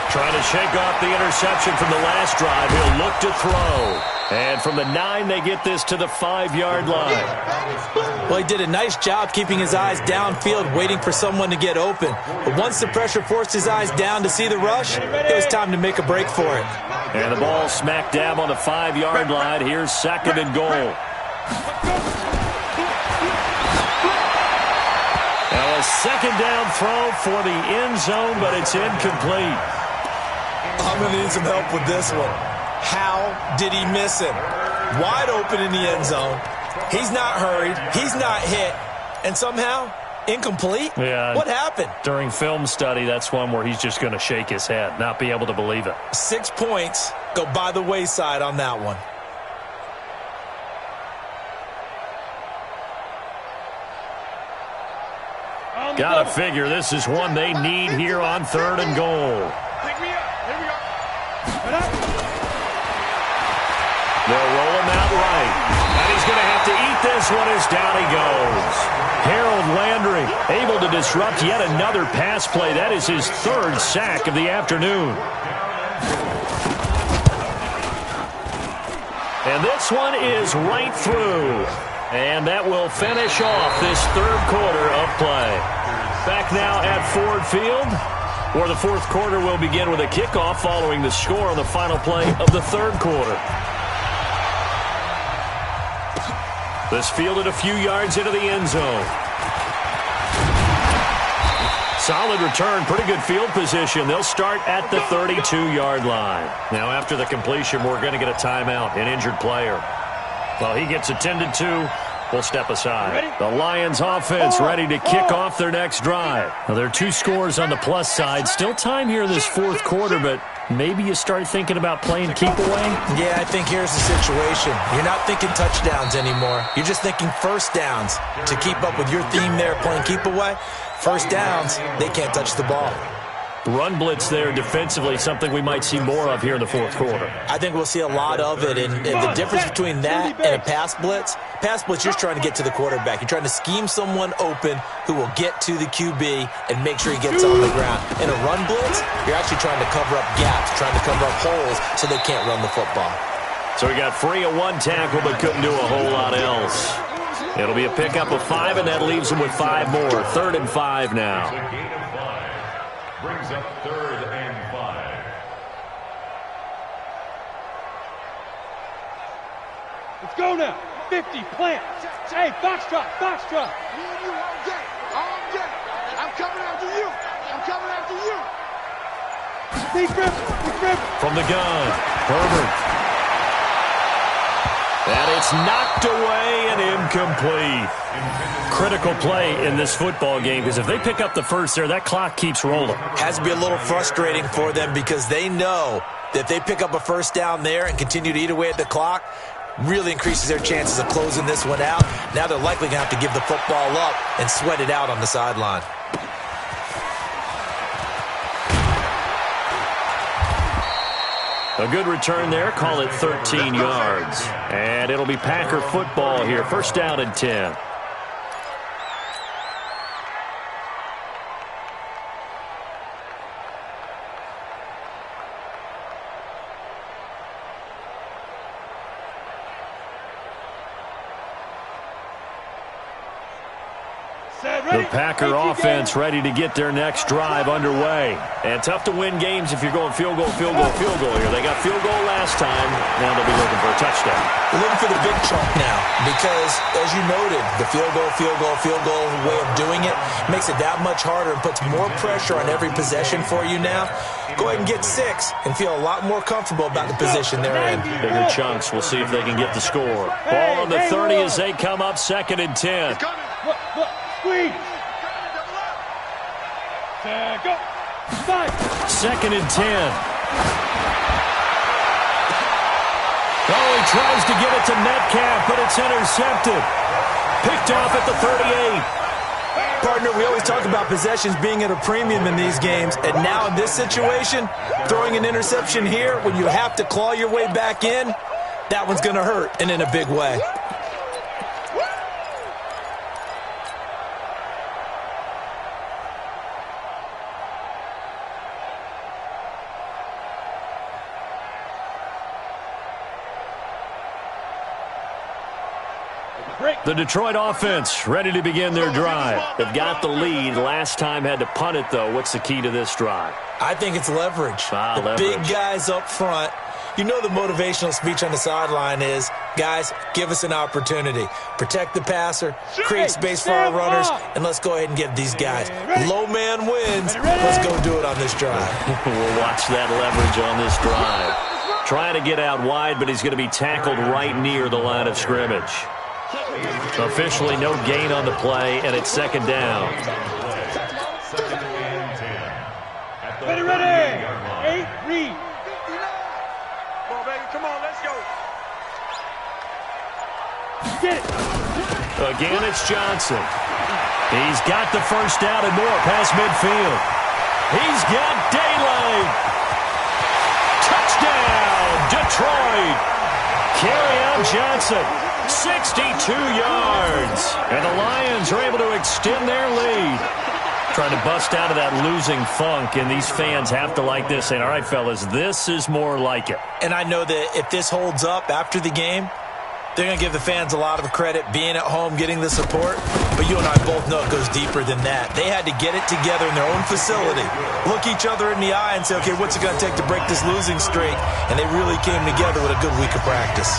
Trying to shake off the interception from the last drive. He'll look to throw. And from the 9, they get this to the 5-yard line. Well, he did a nice job keeping his eyes downfield, waiting for someone to get open. But once the pressure forced his eyes down to see the rush, it was time to make a break for it. And the ball smack dab on the 5-yard line. Here's second and goal. Now a second down throw for the end zone, but it's incomplete. I'm going to need some help with this one. How did he miss him? Wide open in the end zone. He's not hurried. He's not hit. And somehow, incomplete? Yeah. What happened? During film study, that's one where he's just going to shake his head, not be able to believe it. 6 points go by the wayside on that one. Gotta figure this is one they need here on third and goal. Pick me up. Here we go. They'll roll him out right. And he's going to have to eat this one as down he goes. Harold Landry able to disrupt yet another pass play. That is his 3rd sack of the afternoon. And this one is right through. And that will finish off this 3rd quarter of play. Back now at Ford Field, where the 4th quarter will begin with a kickoff following the score on the final play of the 3rd quarter. This fielded a few yards into the end zone. Solid return, pretty good field position. They'll start at the 32-yard line. Now after the completion, we're going to get a timeout, an injured player. Well, he gets attended to. We'll step aside. The Lions offense ready to kick off their next drive. Now, there are 2 scores on the plus side. Still time here in this 4th quarter, but maybe you start thinking about playing keep away? Yeah, I think here's the situation. You're not thinking touchdowns anymore. You're just thinking first downs. To keep up with your theme there, playing keep away, first downs, they can't touch the ball. Run blitz there defensively, something we might see more of here in the 4th quarter. I think we'll see a lot of it, and the difference between that and a pass blitz, you're just trying to get to the quarterback. You're trying to scheme someone open who will get to the QB and make sure he gets on the ground. In a run blitz, you're actually trying to cover up gaps, trying to cover up holes so they can't run the football. So he got free of 1 tackle but couldn't do a whole lot else. It'll be a pickup of 5, and that leaves him with 5 more. 3rd and 5 now. Brings up 3rd and Let's go now. 50, plant. Hey, foxtrot, foxtrot. Me and you all day. All day. I'm coming after you. I'm coming after you. Big rip. From the gun, Herbert. And it's knocked away and incomplete. Critical play in this football game because if they pick up the first there, that clock keeps rolling. Has to be a little frustrating for them because they know that if they pick up a first down there and continue to eat away at the clock, really increases their chances of closing this one out. Now they're likely going to have to give the football up and sweat it out on the sideline. A good return there. Call it 13 yards. And it'll be Packer football here. First down and 10. The Packer offense ready to get their next drive underway. And tough to win games if you're going field goal here. They got field goal last time. Now they'll be looking for a touchdown. They're looking for the big chunk now because, as you noted, the field goal way of doing it makes it that much harder and puts more pressure on every possession for you now. Go ahead and get 6 and feel a lot more comfortable about the position they're in. Bigger chunks. We'll see if they can get the score. Ball on the 30 as they come up, second and 10. Look, squeeze. Go. 5. Second and 10. Oh, he tries to get it to Metcalf, but it's intercepted. Picked off at the 38. Partner, we always talk about possessions being at a premium in these games, and now in this situation, throwing an interception here when you have to claw your way back in, that one's going to hurt, and in a big way. The Detroit offense ready to begin their drive. They've got the lead. Last time had to punt it, though. What's the key to this drive? I think it's leverage. Leverage. Big guys up front. You know the motivational speech on the sideline is, guys, give us an opportunity. Protect the passer, create space for our runners, and let's go ahead and give these guys. Low man wins. Let's go do it on this drive. We'll watch that leverage on this drive. Trying to get out wide, but he's going to be tackled right near the line of scrimmage. Officially no gain on the play, and it's second down. Ready. 8, read. Come on, baby. Come on, let's go. Get it. Again, it's Johnson. He's got the first down and more past midfield. He's got daylight. Touchdown, Detroit. Kerryon Johnson. 62 yards. And the Lions are able to extend their lead. Trying to bust out of that losing funk, and these fans have to like this. Saying, all right, fellas, this is more like it. And I know that if this holds up after the game, they're going to give the fans a lot of credit being at home, getting the support. But you and I both know it goes deeper than that. They had to get it together in their own facility, look each other in the eye and say, okay, what's it going to take to break this losing streak? And they really came together with a good week of practice.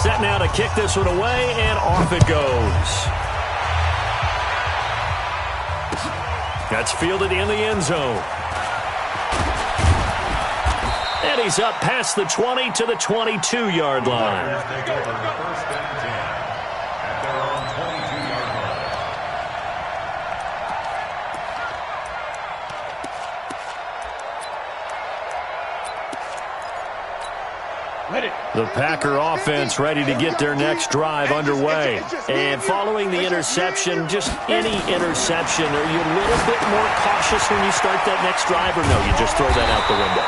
Set now to kick this one away, and off it goes. That's fielded in the end zone. And he's up past the 20 to the 22-yard line. The Packer offense ready to get their next drive underway. And following the interception, just any interception, are you a little bit more cautious when you start that next drive, or no, you just throw that out the window?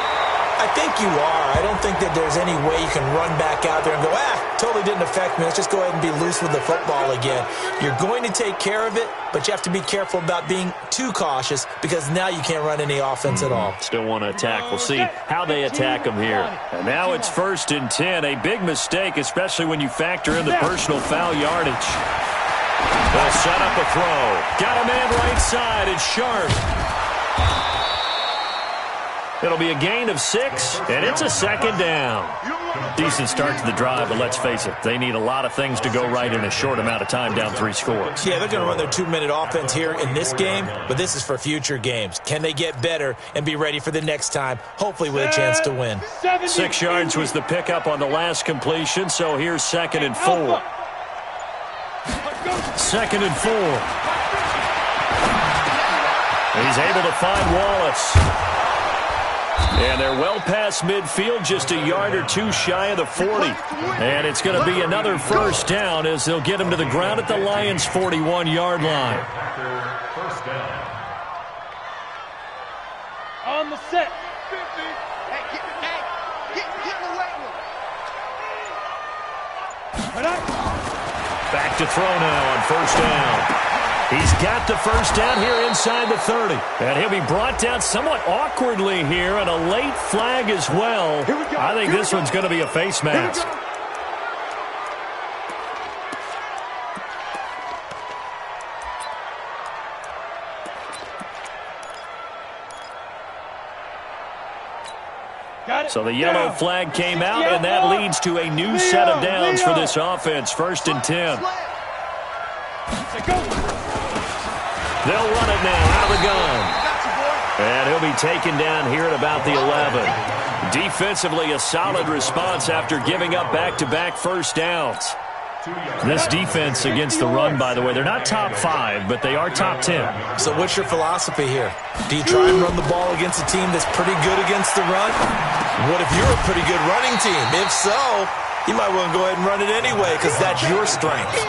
I think you are. I don't think that there's any way you can run back out there and go, totally didn't affect me. Let's just go ahead and be loose with the football again. You're going to take care of it, but you have to be careful about being too cautious because now you can't run any offense at all. Still want to attack. We'll see how they attack them here. And now it's 1st and 10. A big mistake, especially when you factor in the personal foul yardage. They'll set up a throw. Got a man right side. It's Sharp. It'll be a gain of 6, and it's a 2nd down. Decent start to the drive, but let's face it, they need a lot of things to go right in a short amount of time, down 3 scores. Yeah, they're going to run their 2-minute offense here in this game, but this is for future games. Can they get better and be ready for the next time, hopefully with a chance to win? 6 yards was the pickup on the last completion, so here's 2nd and 4. 2nd and 4. He's able to find Wallace. And they're well past midfield, just a yard or 2 shy of the 40. And it's going to be another 1st down as they'll get him to the ground at the Lions' 41-yard line. First down. On the set. 50. Hey, get away with it. Back to throw now on 1st down. He's got the 1st down here inside the 30. And he'll be brought down somewhat awkwardly here, and a late flag as well. I think this one's going to be a face mask. So the yellow flag came out, and that leads to a new set of downs for this offense. 1st and 10. They'll run it now out of the gun. And he'll be taken down here at about the 11. Defensively, a solid response after giving up back-to-back 1st downs. This defense against the run, by the way, they're not top 5, but they are top 10. So what's your philosophy here? Do you try and run the ball against a team that's pretty good against the run? What if you're a pretty good running team? If so, you might want to go ahead and run it anyway because that's your strength.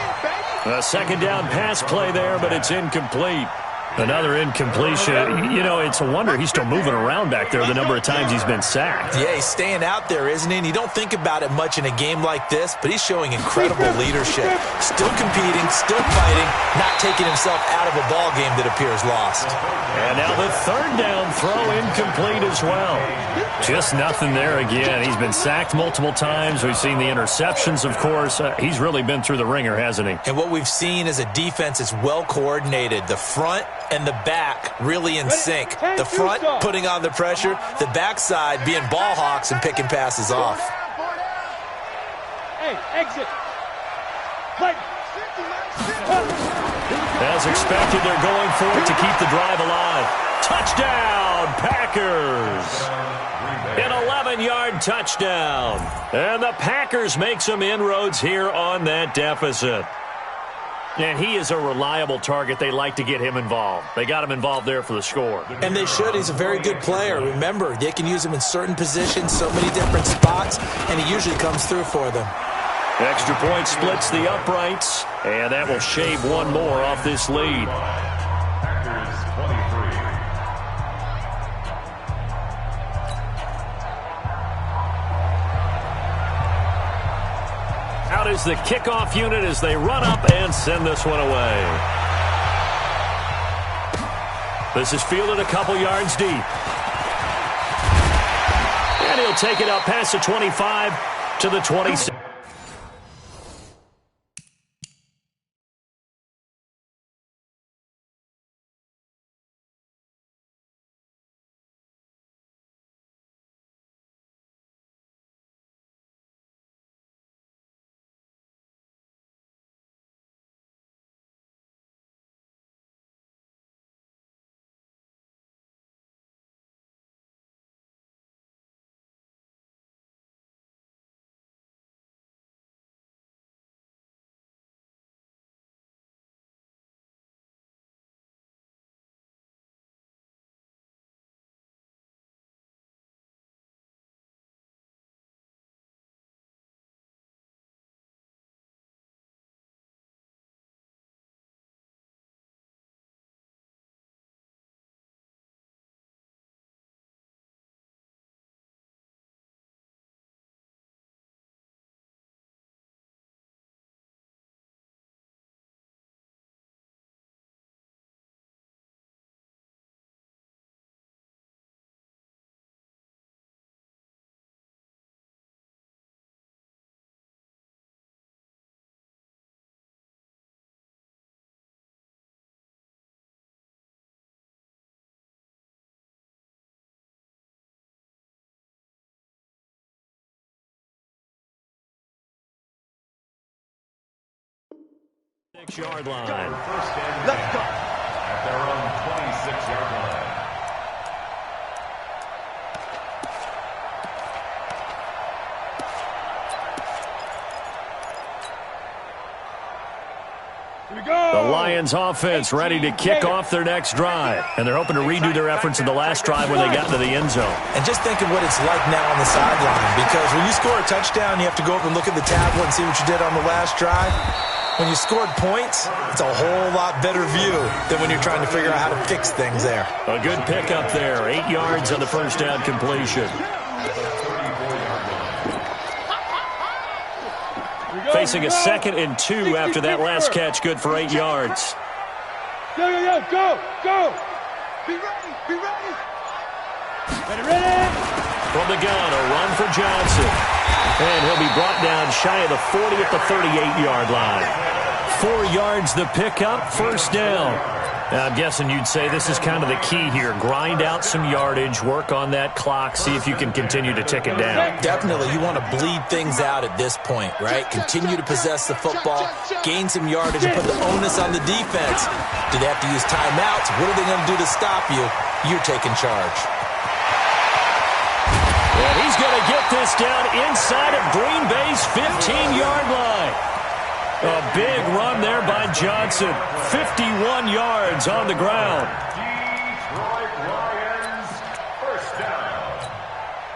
A 2nd down pass play there, but it's incomplete. Another incompletion. You know, it's a wonder he's still moving around back there the number of times he's been sacked. Yeah, he's staying out there, isn't he? And you don't think about it much in a game like this, but he's showing incredible leadership. Still competing, still fighting, not taking himself out of a ball game that appears lost. And now the 3rd down throw incomplete as well. Just nothing there again. He's been sacked multiple times. We've seen the interceptions, of course. He's really been through the ringer, hasn't he? And what we've seen is a defense that's well coordinated. The front and the back really in sync. The front putting on the pressure, the backside being ball hawks and picking passes off. Hey, exit. Play. As expected, they're going for it to keep the drive alive. Touchdown, Packers! An 11-yard touchdown. And the Packers make some inroads here on that deficit. And he is a reliable target. They like to get him involved. They got him involved there for the score. And they should. He's a very good player. Remember, they can use him in certain positions, so many different spots, and he usually comes through for them. Extra point splits the uprights, and that will shave one more off this lead. Packers 23. Out is the kickoff unit as they run up and send this one away. This is fielded a couple yards deep. And he'll take it up past the 25 to the 26. 6-yard line. Let's go. At their own 26-yard line. The Lions offense ready to kick off their next drive. And they're hoping to redo their efforts in the last drive when they got into the end zone. And just think of what it's like now on the sideline, because when you score a touchdown, you have to go up and look at the tablet and see what you did on the last drive. When you scored points, it's a whole lot better view than when you're trying to figure out how to fix things there. A good pickup there. 8 yards on the first down completion. Facing a 2nd and 2 after that last catch, good for 8 yards. Go! Be ready! Ready! From the gun, a run for Johnson. And he'll be brought down shy of the 40 at the 38-yard line. 4 yards the pickup, first down. Now, I'm guessing you'd say this is kind of the key here. Grind out some yardage, work on that clock, see if you can continue to tick it down. Definitely. You want to bleed things out at this point, right? Continue to possess the football, gain some yardage, and put the onus on the defense. Do they have to use timeouts? What are they going to do to stop you? You're taking charge. And he's going to get this down inside of Green Bay's 15-yard line. A big run there by Johnson. 51 yards on the ground. Detroit Lions, first down.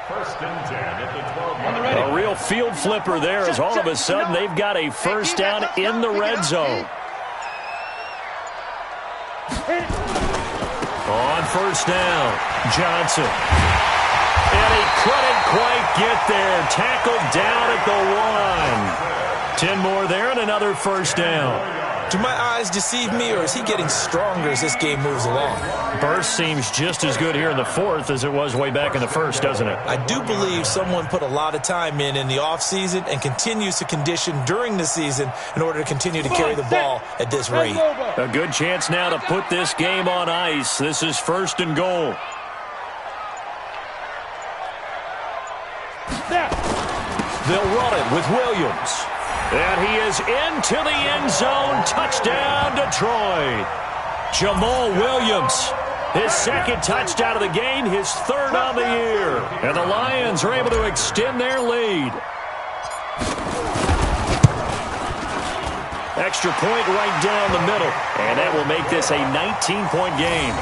1st and 10 at the 12-yard line. A real field flipper there as all of a sudden they've got a first down in the red zone. On first down, Johnson. And he couldn't quite get there. Tackled down at the 1. 10 more there and another first down. Do my eyes deceive me, or is he getting stronger as this game moves along? Burst seems just as good here in the 4th as it was way back in the 1st, doesn't it? I do believe someone put a lot of time in the offseason and continues to condition during the season in order to continue to carry the ball at this rate. A good chance now to put this game on ice. This is 1st and goal. They'll run it with Williams. And he is into the end zone. Touchdown, Detroit. Jamal Williams, his 2nd touchdown of the game, his 3rd on the year. And the Lions are able to extend their lead. Extra point right down the middle. And that will make this a 19-point game.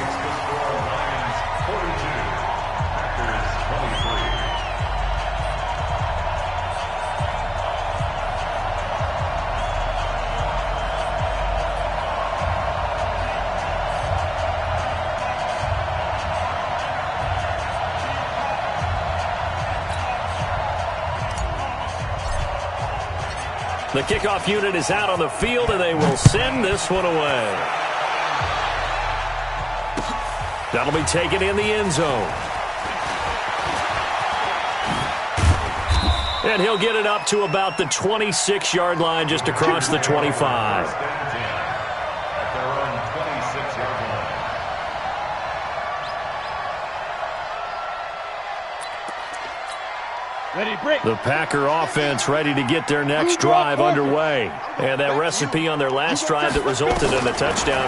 The kickoff unit is out on the field, and they will send this one away. That'll be taken in the end zone. And he'll get it up to about the 26-yard line, just across the 25. The Packer offense ready to get their next drive underway. And that recipe on their last drive that resulted in a touchdown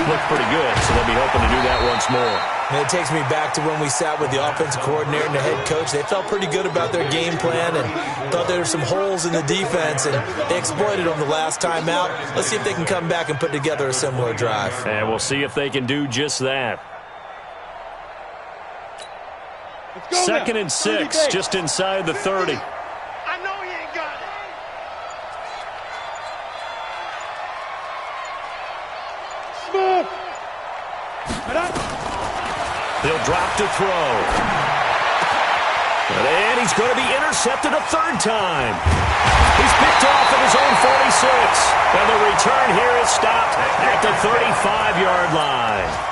looked pretty good, so they'll be hoping to do that once more. And it takes me back to when we sat with the offensive coordinator and the head coach. They felt pretty good about their game plan and thought there were some holes in the defense, and they exploited them the last time out. Let's see if they can come back and put together a similar drive. And we'll see if they can do just that. 2nd and 6, just inside the 30. I know he ain't got it. Smooth. They'll drop to throw. And he's going to be intercepted a 3rd time. He's picked off at his own 46. And the return here is stopped at the 35-yard line.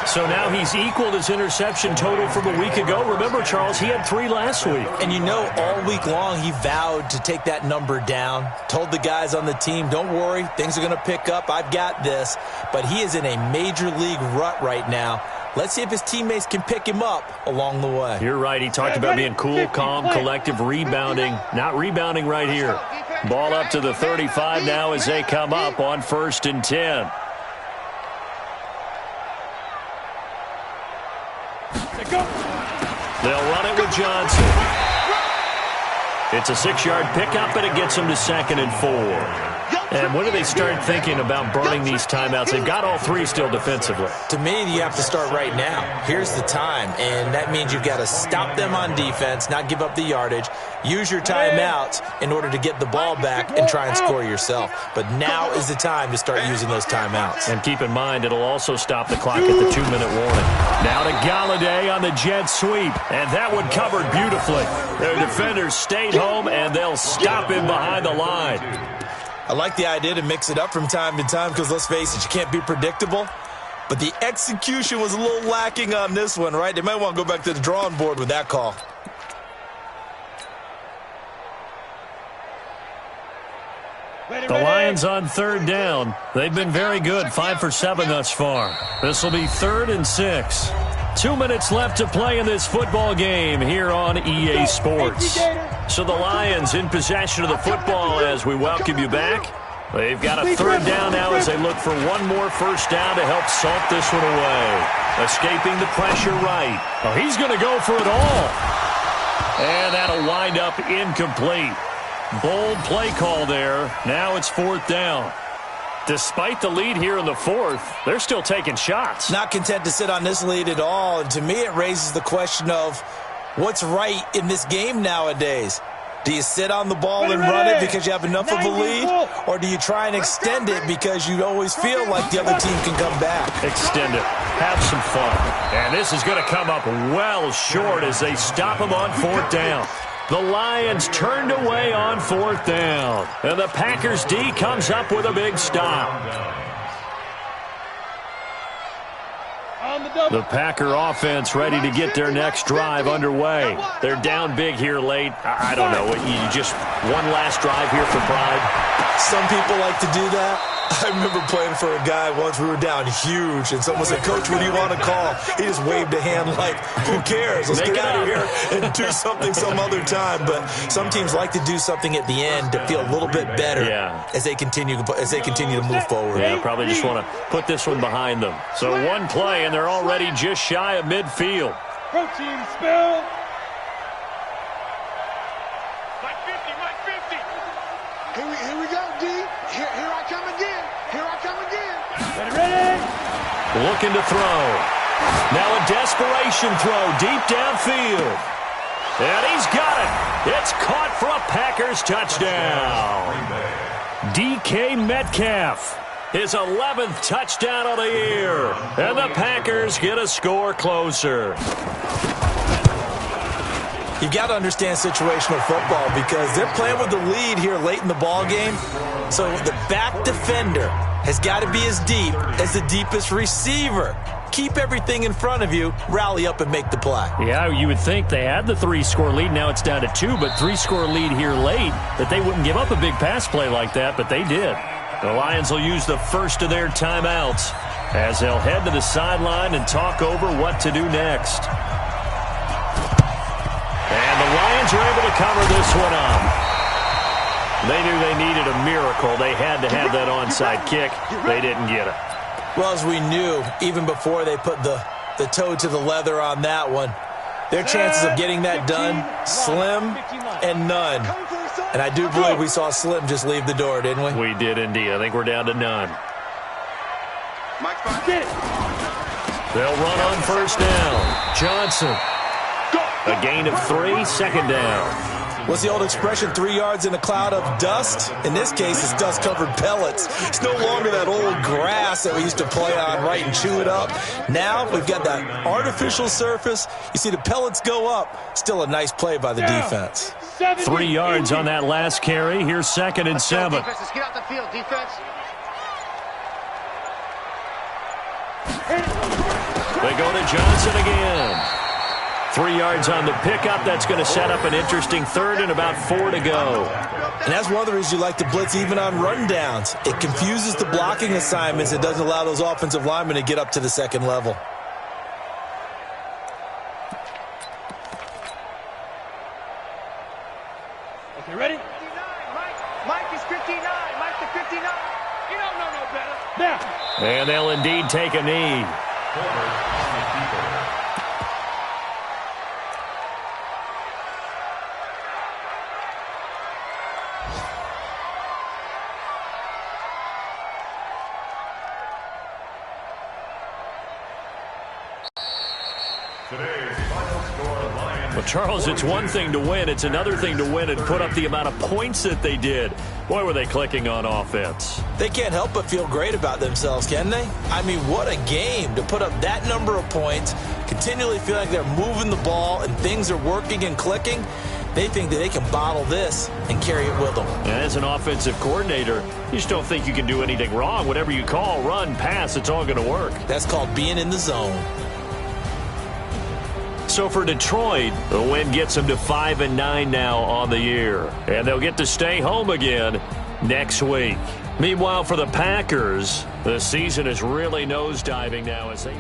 So now he's equaled his interception total from a week ago. Remember, Charles, he had 3 last week. And you know, all week long he vowed to take that number down. Told the guys on the team, don't worry, things are going to pick up. I've got this. But he is in a major league rut right now. Let's see if his teammates can pick him up along the way. You're right. He talked about being cool, calm, collective, rebounding. Not rebounding right here. Ball up to the 35 now as they come up on 1st and 10. They'll run it with Johnson. It's a 6-yard pickup, and it gets them to 2nd and 4. And when do they start thinking about burning these timeouts? They've got all 3 still defensively. To me, you have to start right now. Here's the time, and that means you've got to stop them on defense, not give up the yardage, use your timeouts in order to get the ball back and try and score yourself. But now is the time to start using those timeouts. And keep in mind, it'll also stop the clock at the 2-minute warning. Now to Galladay on the jet sweep, and that one covered beautifully. Their defenders stayed home, and they'll stop him behind the line. I like the idea to mix it up from time to time because, let's face it, you can't be predictable. But the execution was a little lacking on this one, right? They might want to go back to the drawing board with that call. The Lions on 3rd down. They've been very good, 5 for 7 thus far. This will be 3rd and 6. 2 minutes left to play in this football game here on EA Sports. So the Lions in possession of the football as we welcome you back. They've got a 3rd down now as they look for one more 1st down to help salt this one away. Escaping the pressure right. Oh, he's going to go for it all. And that'll wind up incomplete. Bold play call there. Now it's 4th down. Despite the lead here in the 4th, they're still taking shots. Not content to sit on this lead at all. And to me, it raises the question of what's right in this game nowadays. Do you sit on the ball and run it because you have enough of a lead? Or do you try and extend it because you always feel like the other team can come back? Extend it. Have some fun. And this is going to come up well short as they stop him on 4th down. The Lions turned away on 4th down. And the Packers D comes up with a big stop. The Packer offense ready to get their next drive underway. They're down big here late. I don't know. You just one last drive here for pride? Some people like to do that. I remember playing for a guy once. We were down huge, and someone said, "Coach, what do you want to call?" He just waved a hand like, "Who cares? Let's get out of here and do something some other time." But some teams like to do something at the end to feel a little bit better as they continue to move forward. Yeah, probably just want to put this one behind them. So one play, and they're already just shy of midfield. Protein spill. Mike 50. Here we go, D. Here I come again. Ready? Looking to throw. Now a desperation throw deep downfield. And he's got it. It's caught for a Packers touchdown. DK Metcalf. His 11th touchdown of the year. And the Packers get a score closer. You got to understand situational football because they're playing with the lead here late in the ball game. So the back defender has got to be as deep as the deepest receiver. Keep everything in front of you, rally up and make the play. Yeah, you would think they had the 3-score lead. Now it's down to 2, but 3-score lead here late, that they wouldn't give up a big pass play like that, but they did. The Lions will use the first of their timeouts as they'll head to the sideline and talk over what to do next. And the Lions are able to cover this one up. They knew they needed a miracle. They had to have that onside kick. They didn't get it. Well, as we knew, even before they put the toe to the leather on that one, their chances of getting that done, slim and none. And I do believe we saw Slim just leave the door, didn't we? We did indeed. I think we're down to none. They'll run on 1st down. Johnson. A gain of 3, 2nd down. What's the old expression, 3 yards in a cloud of dust? In this case, it's dust-covered pellets. It's no longer that old grass that we used to play on, right, and chew it up. Now we've got that artificial surface. You see the pellets go up. Still a nice play by the defense. 3 yards on that last carry. Here's 2nd and 7. Let's get out the field, defense. They go to Johnson again. 3 yards on the pickup. That's going to set up an interesting 3rd and about 4 to go. And that's one of the reasons you like to blitz even on rundowns. It confuses the blocking assignments. It doesn't allow those offensive linemen to get up to the 2nd level. Okay, ready? Mike is 59. Mike the 59. You don't know no better. Now. And they'll indeed take a knee. Well, Charles, it's one thing to win. It's another thing to win and put up the amount of points that they did. Boy, were they clicking on offense. They can't help but feel great about themselves, can they? I mean, what a game to put up that number of points, continually feel like they're moving the ball and things are working and clicking. They think that they can bottle this and carry it with them. And as an offensive coordinator, you just don't think you can do anything wrong. Whatever you call, run, pass, it's all going to work. That's called being in the zone. So for Detroit, the win gets them to 5-9 now on the year. And they'll get to stay home again next week. Meanwhile, for the Packers, the season is really nosediving now as they...